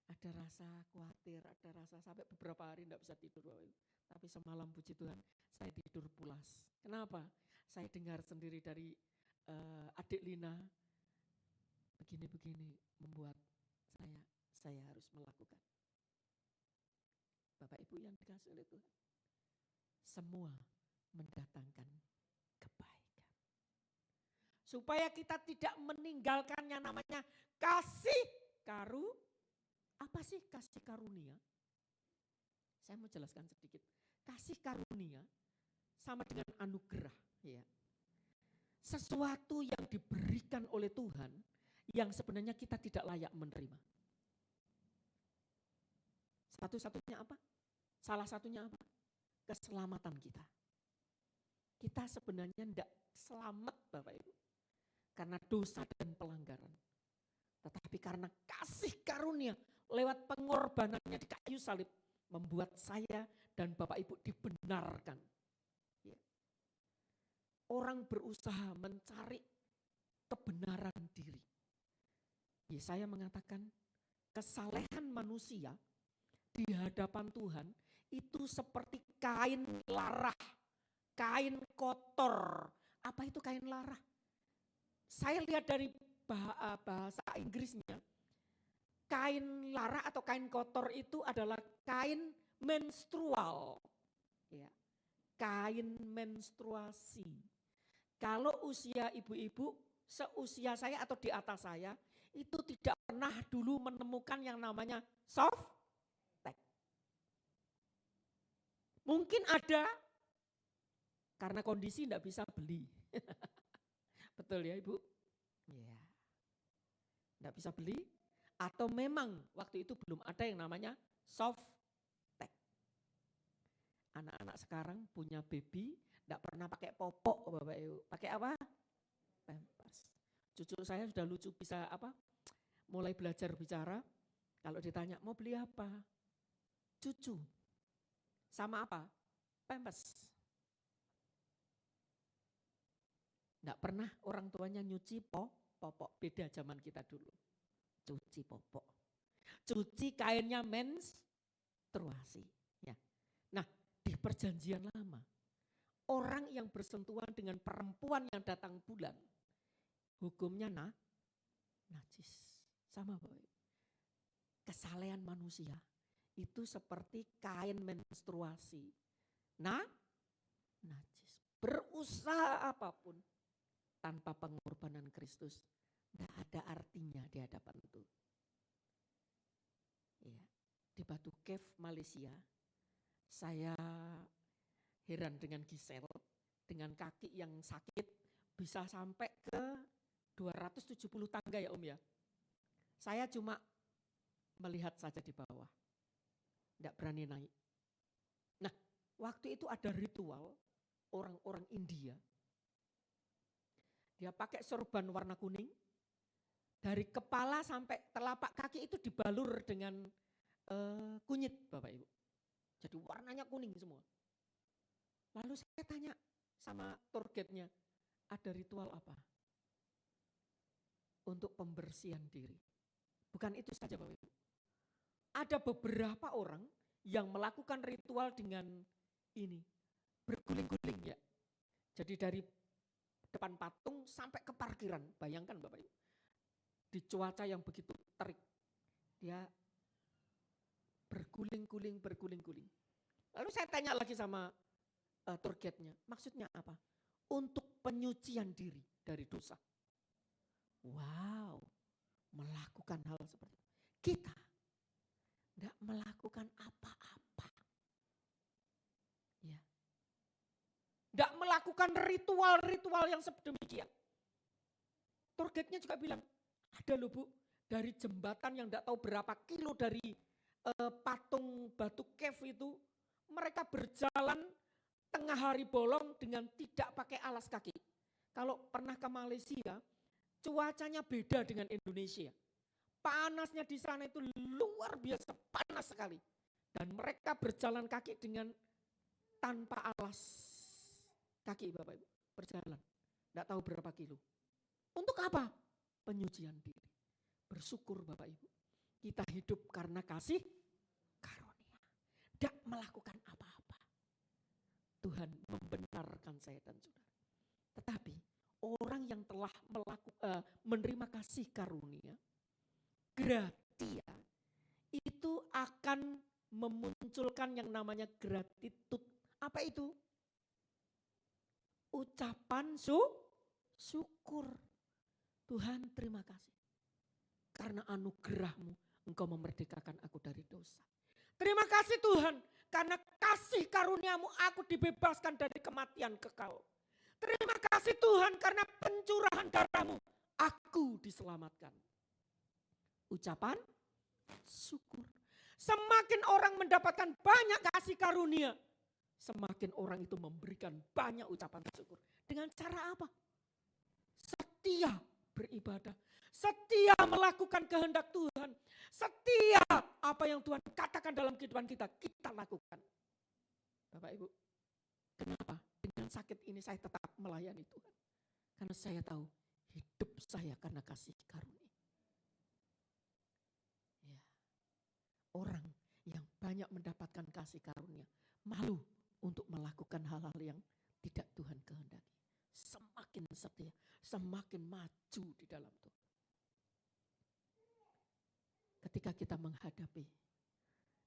Speaker 2: Ada rasa khawatir, ada rasa sampai beberapa hari tidak bisa tidur Bapak Ibu. Tapi semalam puji Tuhan saya tidur pulas. Kenapa? Saya dengar sendiri dari adik Lina, begini-begini membuat saya harus melakukan. Bapak Ibu yang dikasihi oleh Tuhan, semua mendatangkan kebaikan. Supaya kita tidak meninggalkan yang namanya kasih apa sih kasih karunia? Saya mau jelaskan sedikit. Kasih karunia sama dengan anugerah. Ya. Sesuatu yang diberikan oleh Tuhan yang sebenarnya kita tidak layak menerima. Salah satunya apa? Keselamatan kita. Kita sebenarnya tidak selamat Bapak Ibu. Karena dosa dan pelanggaran. Tetapi karena kasih karunia lewat pengorbanannya di kayu salib. Membuat saya dan Bapak Ibu dibenarkan. Ya. Orang berusaha mencari kebenaran diri. Ya, saya mengatakan kesalehan manusia di hadapan Tuhan itu seperti kain larah, kain kotor. Apa itu kain larah? Saya lihat dari bahasa Inggrisnya, kain larah atau kain kotor itu adalah kain menstrual. Ya, kain menstruasi. Kalau usia ibu-ibu, seusia saya atau di atas saya, itu tidak pernah dulu menemukan yang namanya soft. Mungkin ada, karena kondisi tidak bisa beli. Betul ya Ibu? Iya. Tidak bisa beli, atau memang waktu itu belum ada yang namanya soft tech. Anak-anak sekarang punya baby, tidak pernah pakai popok Bapak Ibu. Pakai apa? Pampers. Cucu saya sudah lucu bisa mulai belajar bicara. Kalau ditanya mau beli apa? Cucu. Sama apa? Pampers. Tidak pernah orang tuanya nyuci popok. Beda zaman kita dulu. Cuci popok. Cuci kainnya menstruasi. Ya. Nah, di perjanjian lama, orang yang bersentuhan dengan perempuan yang datang bulan, hukumnya najis. Sama Bapak. Kesalehan manusia itu seperti kain menstruasi. Najis. Berusaha apapun tanpa pengorbanan Kristus, tidak ada artinya di hadapan itu. Ya. Di Batu Cave, Malaysia, saya heran dengan Giselle, dengan kaki yang sakit, bisa sampai ke 270 tangga ya Om ya. Saya cuma melihat saja di bawah. Tidak berani naik. Nah, waktu itu ada ritual orang-orang India. Dia pakai sorban warna kuning. Dari kepala sampai telapak kaki itu dibalur dengan kunyit Bapak Ibu. Jadi warnanya kuning semua. Lalu saya tanya sama tour guide-nya, ada ritual apa? Untuk pembersihan diri. Bukan itu saja Bapak Ibu. Ada beberapa orang yang melakukan ritual dengan ini, berguling-guling ya. Jadi dari depan patung sampai ke parkiran, bayangkan Bapak Ibu. di cuaca yang begitu terik. Dia berguling-guling. Lalu saya tanya lagi sama tour guide-nya, maksudnya apa? Untuk penyucian diri dari dosa. Wow, melakukan hal seperti itu. Kita tidak melakukan apa-apa. Ya. Tidak melakukan ritual-ritual yang sedemikian. Tour guide-nya juga bilang, ada loh Bu, dari jembatan yang tidak tahu berapa kilo dari patung batu cave itu, mereka berjalan tengah hari bolong dengan tidak pakai alas kaki. Kalau pernah ke Malaysia, cuacanya beda dengan Indonesia. Panasnya di sana itu luar biasa panas sekali. Dan mereka berjalan kaki dengan tanpa alas kaki Bapak Ibu. Berjalan, tidak tahu berapa kilo. Untuk apa? Penyucian diri. Bersyukur Bapak Ibu. Kita hidup karena kasih karunia. Tidak melakukan apa-apa. Tuhan membenarkan saya dan saudara. Tetapi orang yang telah menerima kasih karunia, gratia, itu akan memunculkan yang namanya gratitude. Apa itu? Ucapan syukur. Tuhan terima kasih. Karena anugerah-Mu Engkau memerdekakan aku dari dosa. Terima kasih Tuhan, karena kasih karunia-Mu aku dibebaskan dari kematian kekal. Terima kasih Tuhan, karena pencurahan darah-Mu aku diselamatkan. Ucapan syukur. Semakin orang mendapatkan banyak kasih karunia, semakin orang itu memberikan banyak ucapan syukur. Dengan cara apa? Setia beribadah, setia melakukan kehendak Tuhan, setia apa yang Tuhan katakan dalam kehidupan kita, kita lakukan. Bapak Ibu, kenapa? Dengan sakit ini saya tetap melayani Tuhan. Karena saya tahu hidup saya karena kasih karunia. Ya. Orang yang banyak mendapatkan kasih karunia, malu untuk melakukan hal-hal yang tidak Tuhan kehendaki. Semakin setia, semakin maju di dalam Tuhan. Ketika kita menghadapi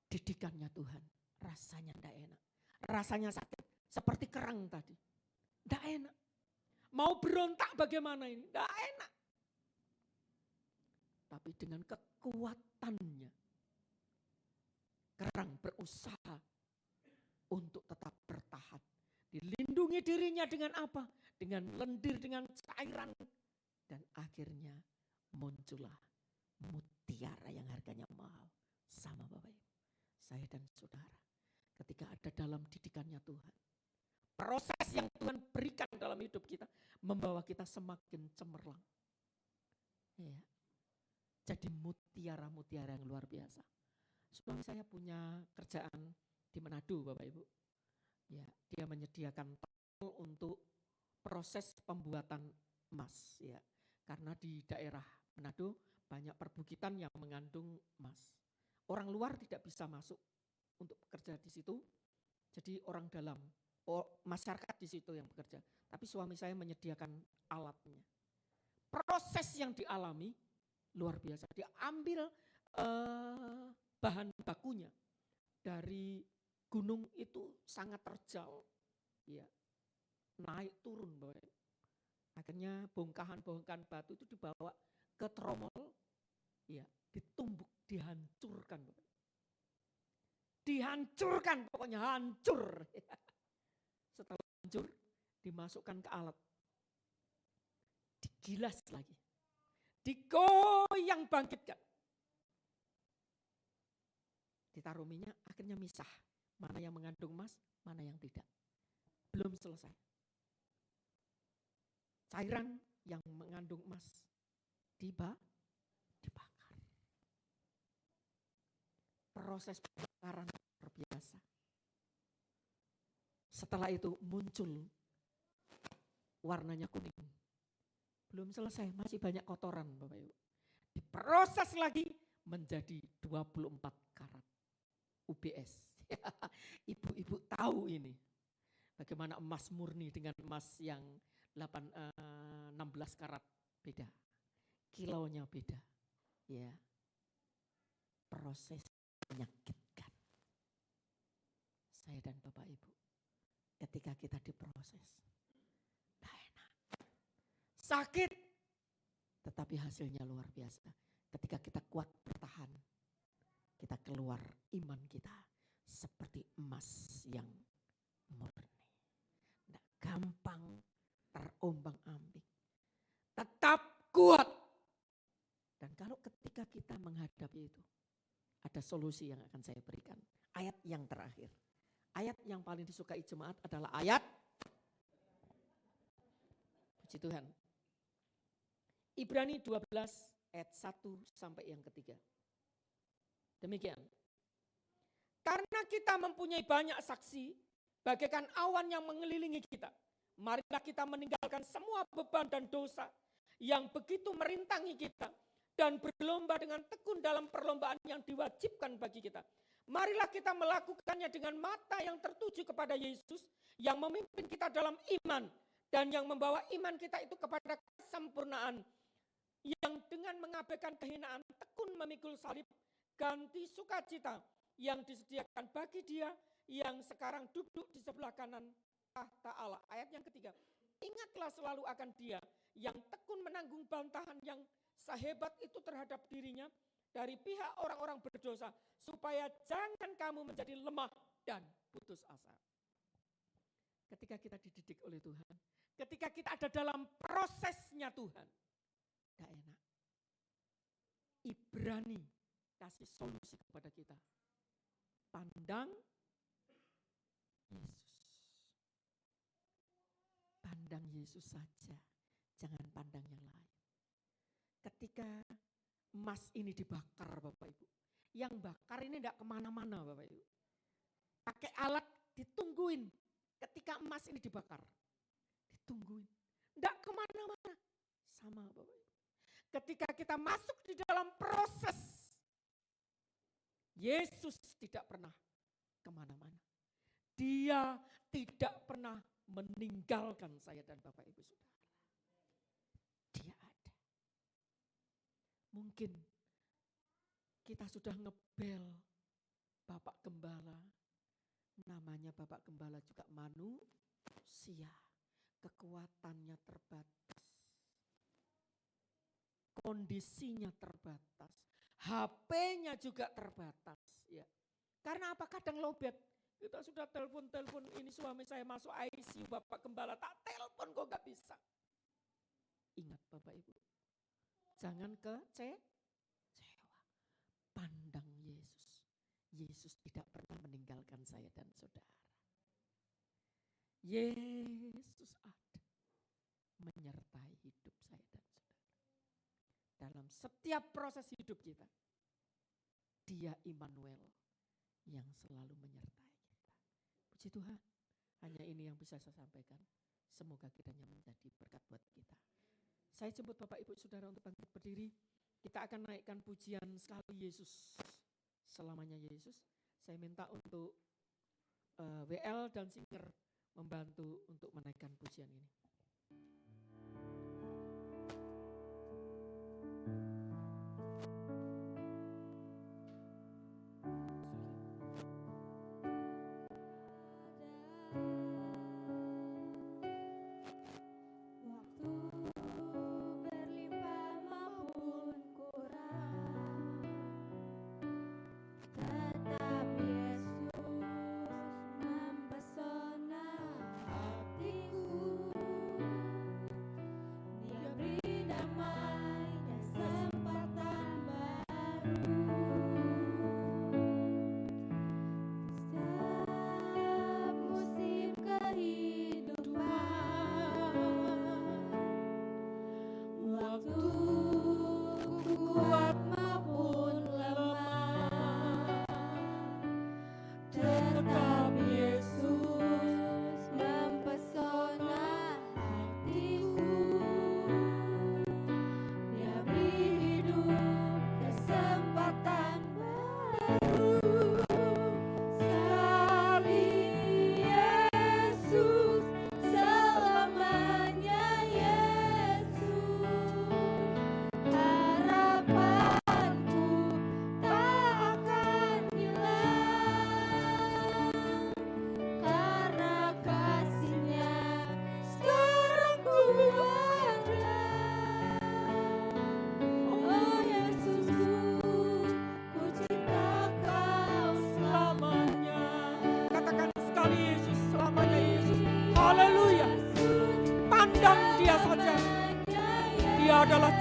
Speaker 2: didikannya Tuhan, rasanya tidak enak. Rasanya sakit, seperti kerang tadi. Tidak enak. Mau berontak bagaimana ini? Tidak enak. Tapi dengan kekuatannya, kerang berusaha untuk tetap bertahan. Dilindungi dirinya dengan apa? Dengan lendir, dengan cairan. Dan akhirnya muncullah mutiara yang harganya mahal. Sama Bapak Ibu, saya dan saudara. Ketika ada dalam didikannya Tuhan. Proses yang Tuhan berikan dalam hidup kita. Membawa kita semakin cemerlang. Ya. Jadi mutiara-mutiara yang luar biasa. Suami saya punya kerjaan di Manado Bapak Ibu. Ya, dia menyediakan tol untuk proses pembuatan emas ya. Karena di daerah Manado banyak perbukitan yang mengandung emas. Orang luar tidak bisa masuk untuk bekerja di situ. Jadi orang dalam, masyarakat di situ yang bekerja. Tapi suami saya menyediakan alatnya. Proses yang dialami luar biasa. Dia ambil bahan bakunya dari gunung itu sangat terjal, ya, naik turun, Bapak. Akhirnya bongkahan-bongkahan batu itu dibawa ke tromol, ya, ditumbuk, dihancurkan, Bapak. Dihancurkan, pokoknya hancur. Setelah hancur, dimasukkan ke alat, digilas lagi, digoyang bangkitkan, ditaruh minyak, akhirnya misah. Mana yang mengandung emas, mana yang tidak. Belum selesai. Cairan yang mengandung emas dibakar. Proses pembakaran luar biasa. Setelah itu muncul warnanya kuning. Belum selesai, masih banyak kotoran Bapak Ibu. Diproses lagi menjadi 24 karat UBS. Ibu-ibu tahu ini. Bagaimana emas murni dengan emas yang 16 karat beda. kilonya beda. Ya. Proses menyakitkan. Saya dan Bapak Ibu, ketika kita diproses, tidak enak. Sakit, tetapi hasilnya luar biasa. Ketika kita kuat bertahan, kita keluar iman kita seperti emas yang murni. Tidak gampang terombang-ambing. Tetap kuat. Dan kalau ketika kita menghadapi itu, ada solusi yang akan saya berikan. Ayat yang terakhir. Ayat yang paling disukai jemaat adalah ayat, puji Tuhan, Ibrani 12 ayat 1 sampai yang ketiga. Demikian. Karena kita mempunyai banyak saksi, bagaikan awan yang mengelilingi kita. Marilah kita meninggalkan semua beban dan dosa yang begitu merintangi kita. Dan berlomba dengan tekun dalam perlombaan yang diwajibkan bagi kita. Marilah kita melakukannya dengan mata yang tertuju kepada Yesus yang memimpin kita dalam iman. Dan yang membawa iman kita itu kepada kesempurnaan. Yang dengan mengabaikan kehinaan tekun memikul salib, ganti sukacita yang disediakan bagi dia yang sekarang duduk di sebelah kanan tahta Allah. Ayat yang ketiga, ingatlah selalu akan dia yang tekun menanggung bantahan yang sehebat itu terhadap dirinya dari pihak orang-orang berdosa, supaya jangan kamu menjadi lemah dan putus asa. Ketika kita dididik oleh Tuhan, ketika kita ada dalam prosesnya Tuhan, tidak enak. Ibrani kasih solusi kepada kita. Pandang Yesus. Pandang Yesus saja, jangan pandang yang lain. Ketika emas ini dibakar Bapak Ibu, yang bakar ini tidak kemana-mana Bapak Ibu. Pakai alat ditungguin ketika emas ini dibakar. Ditungguin, tidak kemana-mana. Sama Bapak Ibu. Ketika kita masuk di dalam proses, Yesus tidak pernah kemana-mana. Dia tidak pernah meninggalkan saya dan Bapak Ibu Saudara. Dia ada. Mungkin kita sudah ngebel Bapak Gembala. Namanya Bapak Gembala juga manusia. Kekuatannya terbatas. Kondisinya terbatas. HP-nya juga terbatas. Ya. Karena apa? Kadang lowbat. Kita sudah telepon, ini suami saya masuk ICU, Bapak Gembala tak telepon kok gak bisa. Ingat Bapak Ibu. Jangan kecewa. Pandang Yesus. Yesus tidak pernah meninggalkan saya dan saudara. Yesus ada menyertai hidup saya dan saudara. Dalam setiap proses hidup kita. Dia Immanuel yang selalu menyertai kita. Puji Tuhan, hanya ini yang bisa saya sampaikan. Semoga kiranya menjadi berkat buat kita. Saya jemput Bapak Ibu Saudara untuk bangkit berdiri. Kita akan naikkan pujian sekali Yesus. Selamanya Yesus. Saya minta untuk WL dan singer membantu untuk menaikkan pujian ini.
Speaker 3: Tetap Yesus mempesona hatiku.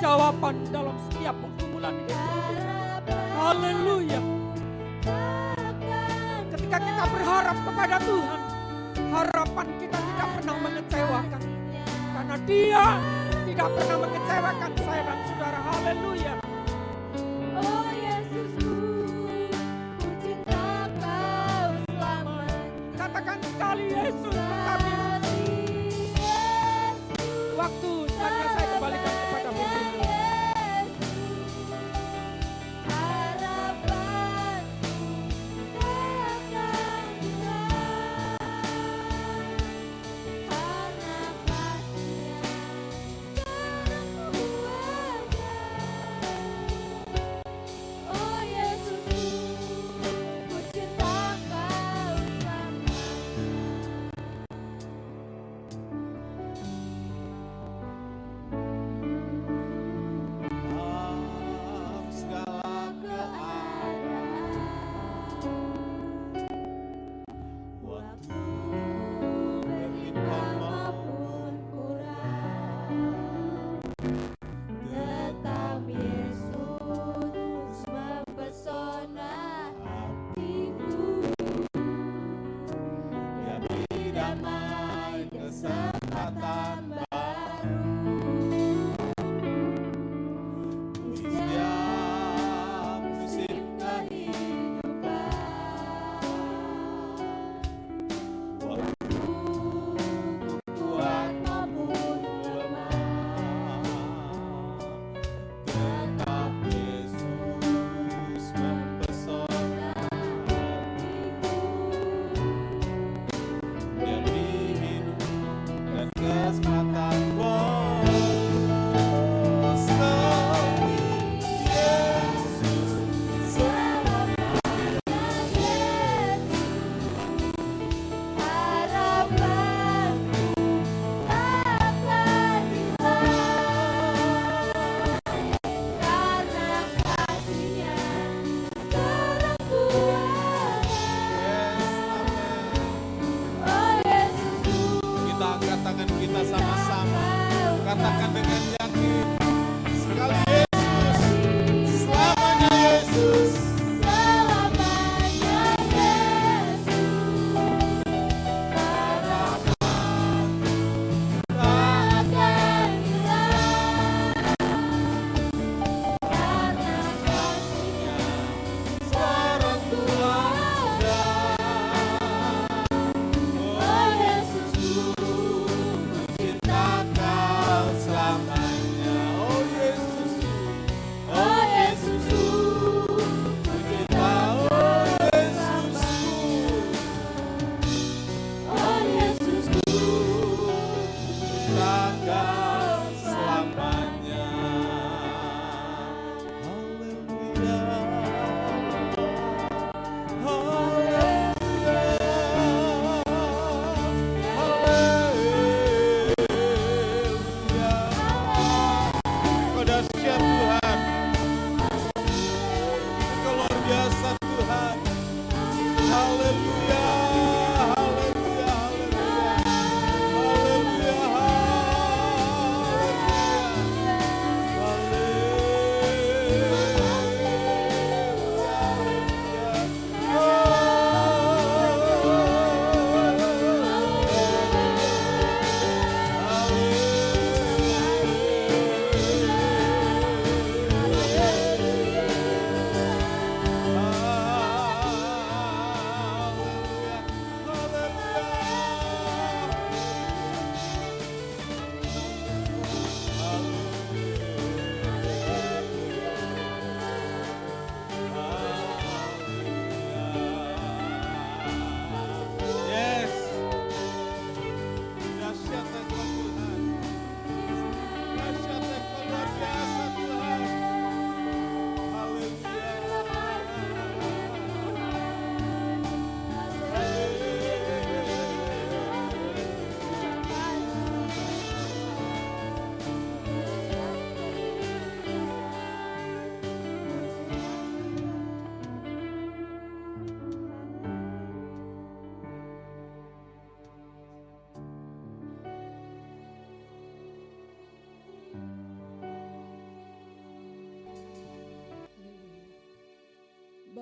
Speaker 2: jawaban dalam setiap pergumulan hidup kita. Haleluya. Ketika kita berharap kepada Tuhan, harapan kita tidak pernah mengecewakan. Karena Dia tidak pernah mengecewakan saya dan saudara. Haleluya.
Speaker 3: Oh Yesusku, ku cinta Kau selamanya.
Speaker 2: Katakan sekali Yesus tetap Yesus. Waktu saatnya saya kembalikan kepada Tuhan.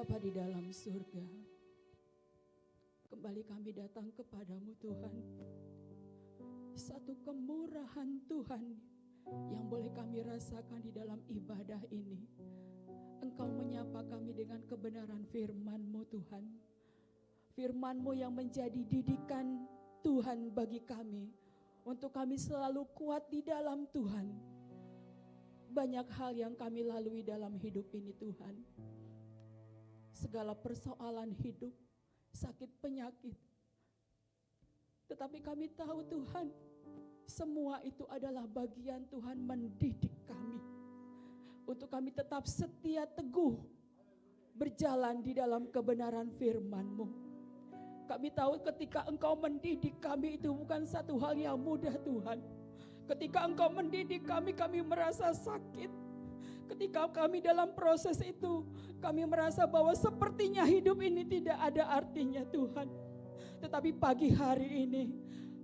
Speaker 4: Bapa di dalam surga, kembali kami datang kepadamu Tuhan. Satu kemurahan Tuhan yang boleh kami rasakan di dalam ibadah ini. Engkau menyapa kami dengan kebenaran firman-Mu Tuhan. Firman-Mu yang menjadi didikan Tuhan bagi kami, untuk kami selalu kuat di dalam Tuhan. Banyak hal yang kami lalui dalam hidup ini Tuhan. Segala persoalan hidup, sakit penyakit. Tetapi kami tahu Tuhan, semua itu adalah bagian Tuhan mendidik kami. Untuk kami tetap setia teguh berjalan di dalam kebenaran firman-Mu. Kami tahu ketika Engkau mendidik kami itu bukan satu hal yang mudah Tuhan. Ketika Engkau mendidik kami, kami merasa sakit. Ketika kami dalam proses itu, kami merasa bahwa sepertinya hidup ini tidak ada artinya Tuhan. Tetapi pagi hari ini,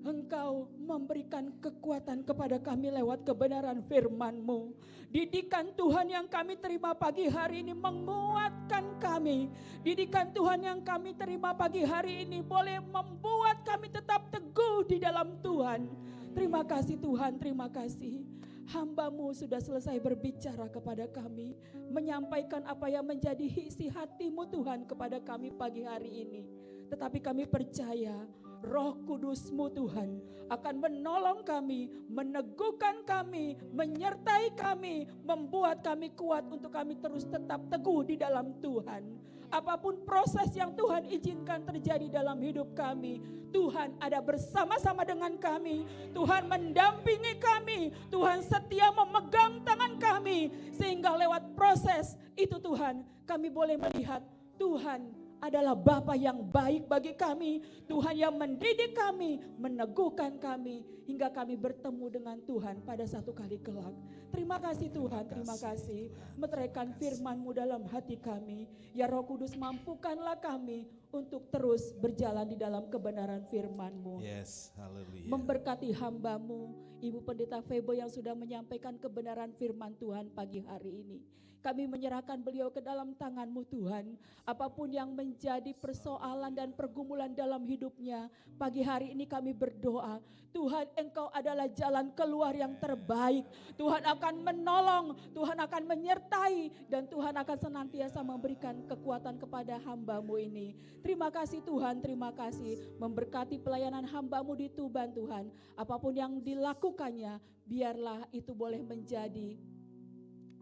Speaker 4: Engkau memberikan kekuatan kepada kami lewat kebenaran firman-Mu. Didikan Tuhan yang kami terima pagi hari ini menguatkan kami. Didikan Tuhan yang kami terima pagi hari ini boleh membuat kami tetap teguh di dalam Tuhan. Terima kasih Tuhan, terima kasih. Hamba-Mu sudah selesai berbicara kepada kami, menyampaikan apa yang menjadi isi hati-Mu Tuhan kepada kami pagi hari ini. Tetapi kami percaya Roh Kudus-Mu Tuhan akan menolong kami, meneguhkan kami, menyertai kami, membuat kami kuat untuk kami terus tetap teguh di dalam Tuhan. Apapun proses yang Tuhan izinkan terjadi dalam hidup kami, Tuhan ada bersama-sama dengan kami. Tuhan mendampingi kami. Tuhan setia memegang tangan kami. Sehingga lewat proses itu Tuhan, kami boleh melihat Tuhan adalah Bapa yang baik bagi kami. Tuhan yang mendidik kami, meneguhkan kami, hingga kami bertemu dengan Tuhan pada satu kali kelak. Terima kasih Tuhan, terima kasih. Meteraikan firman-Mu dalam hati kami. Ya Roh Kudus, mampukanlah kami untuk terus berjalan di dalam kebenaran firman-Mu.
Speaker 5: Yes, haleluya.
Speaker 4: Memberkati hamba-Mu, Ibu Pendeta Febo yang sudah menyampaikan kebenaran firman Tuhan pagi hari ini. Kami menyerahkan beliau ke dalam tangan-Mu Tuhan. Apapun yang menjadi persoalan dan pergumulan dalam hidupnya, pagi hari ini kami berdoa, Tuhan Engkau adalah jalan keluar yang terbaik. Tuhan akan menolong, Tuhan akan menyertai, dan Tuhan akan senantiasa memberikan kekuatan kepada hamba-Mu ini. Terima kasih Tuhan, terima kasih. Memberkati pelayanan hamba-Mu di Tuban Tuhan. Apapun yang dilakukannya, biarlah itu boleh menjadi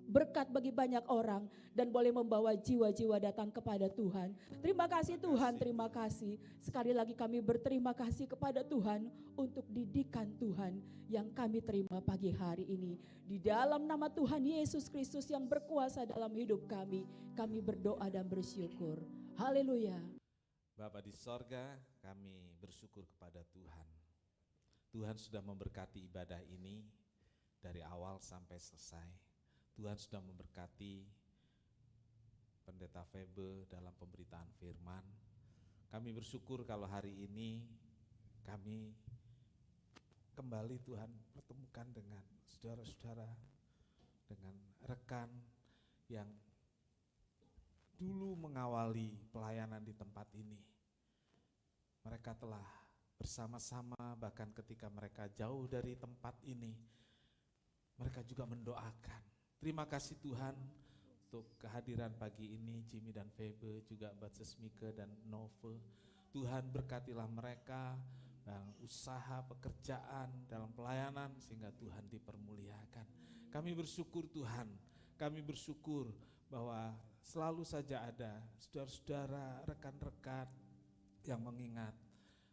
Speaker 4: berkat bagi banyak orang dan boleh membawa jiwa-jiwa datang kepada Tuhan. Terima kasih Tuhan, terima kasih. Sekali lagi kami berterima kasih kepada Tuhan untuk didikan Tuhan yang kami terima pagi hari ini. Di dalam nama Tuhan Yesus Kristus yang berkuasa dalam hidup kami berdoa dan bersyukur. Haleluya.
Speaker 5: Bapa di sorga, kami bersyukur kepada Tuhan. Tuhan sudah memberkati ibadah ini dari awal sampai selesai. Tuhan sudah memberkati Pendeta Febe dalam pemberitaan firman. Kami bersyukur kalau hari ini kami kembali Tuhan pertemukan dengan saudara-saudara, dengan rekan yang dulu mengawali pelayanan di tempat ini. Mereka telah bersama-sama bahkan ketika mereka jauh dari tempat ini, mereka juga mendoakan. Terima kasih Tuhan untuk kehadiran pagi ini, Jimmy dan Febe, juga Mbak Sesmike dan Nove. Tuhan berkatilah mereka dalam usaha pekerjaan, dalam pelayanan, sehingga Tuhan dipermuliakan. Kami bersyukur Tuhan, kami bersyukur bahwa selalu saja ada saudara-saudara, rekan-rekan yang mengingat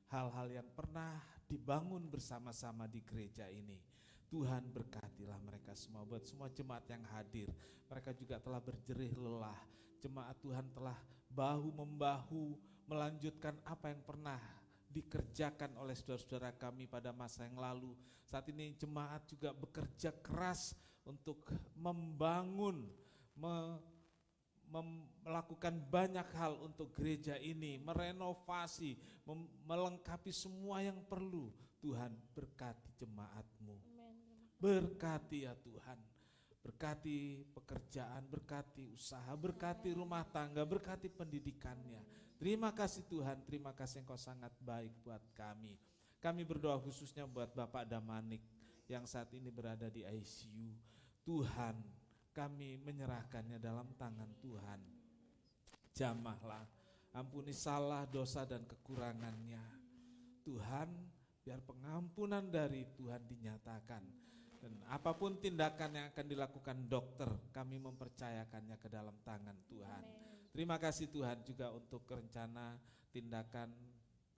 Speaker 5: hal-hal yang pernah dibangun bersama-sama di gereja ini. Tuhan berkatilah mereka semua, buat semua jemaat yang hadir. Mereka juga telah berjerih lelah. Jemaat Tuhan telah bahu-membahu melanjutkan apa yang pernah dikerjakan oleh saudara-saudara kami pada masa yang lalu. Saat ini jemaat juga bekerja keras untuk membangun, melakukan banyak hal untuk gereja ini, merenovasi, melengkapi semua yang perlu. Tuhan berkati jemaat-Mu. Berkati ya Tuhan, Berkati pekerjaan, berkati usaha, berkati rumah tangga, berkati pendidikannya. Terima kasih Tuhan, terima kasih Engkau sangat baik buat kami. Kami berdoa khususnya buat Bapak Damanik yang saat ini berada di ICU. Tuhan, kami menyerahkannya dalam tangan Tuhan. Jamahlah, ampuni salah, dosa dan kekurangannya. Tuhan, biar pengampunan dari Tuhan dinyatakan. Dan apapun tindakan yang akan dilakukan dokter, kami mempercayakannya ke dalam tangan Tuhan. Terima kasih Tuhan juga untuk rencana tindakan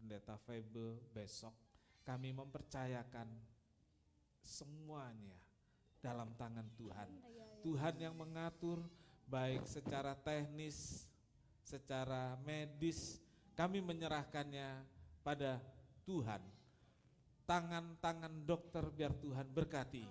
Speaker 5: Pendeta Febe besok. Kami mempercayakan semuanya dalam tangan Tuhan. Tuhan yang mengatur baik secara teknis, secara medis, kami menyerahkannya pada Tuhan. Tangan-tangan dokter biar Tuhan berkati.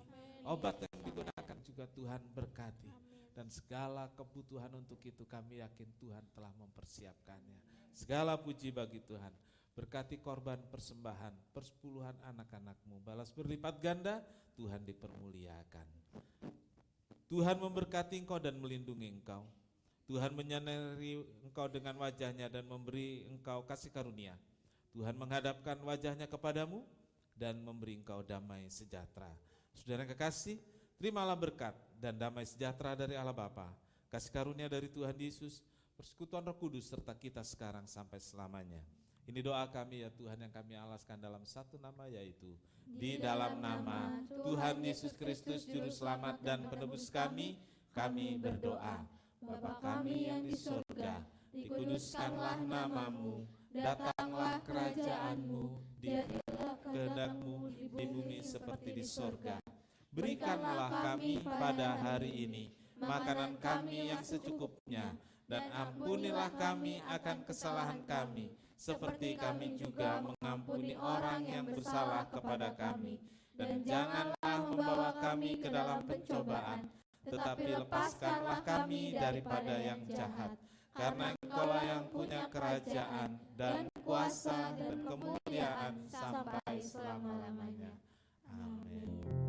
Speaker 5: Obat yang digunakan juga Tuhan berkati. Dan segala kebutuhan untuk itu kami yakin Tuhan telah mempersiapkannya. Segala puji bagi Tuhan. Berkati korban persembahan, persepuluhan anak-anak-Mu. Balas berlipat ganda, Tuhan dipermuliakan. Tuhan memberkati Engkau dan melindungi Engkau. Tuhan menyinari Engkau dengan wajah-Nya dan memberi Engkau kasih karunia. Tuhan menghadapkan wajah-Nya kepadamu dan memberi engkau damai sejahtera. Saudara yang kekasih, terimalah berkat dan damai sejahtera dari Allah Bapa, kasih karunia dari Tuhan Yesus, persekutuan Roh Kudus serta kita sekarang sampai selamanya. Ini doa kami ya Tuhan yang kami alaskan dalam satu nama, yaitu di dalam nama Tuhan Yesus Kristus Juru Selamat dan Penebus kami berdoa. Bapa kami yang di surga, dikuduskanlah namamu, datanglah kerajaan-Mu, jadilah kehendak-Mu di bumi seperti di sorga. Berikanlah kami pada hari ini makanan kami yang secukupnya, dan ampunilah kami akan kesalahan kami, seperti kami juga mengampuni orang yang bersalah kepada kami. Dan janganlah membawa kami ke dalam pencobaan, tetapi lepaskanlah kami daripada yang jahat. Karena Engkaulah yang punya kerajaan dan kuasa dan kemuliaan sampai selama-lamanya. Amin.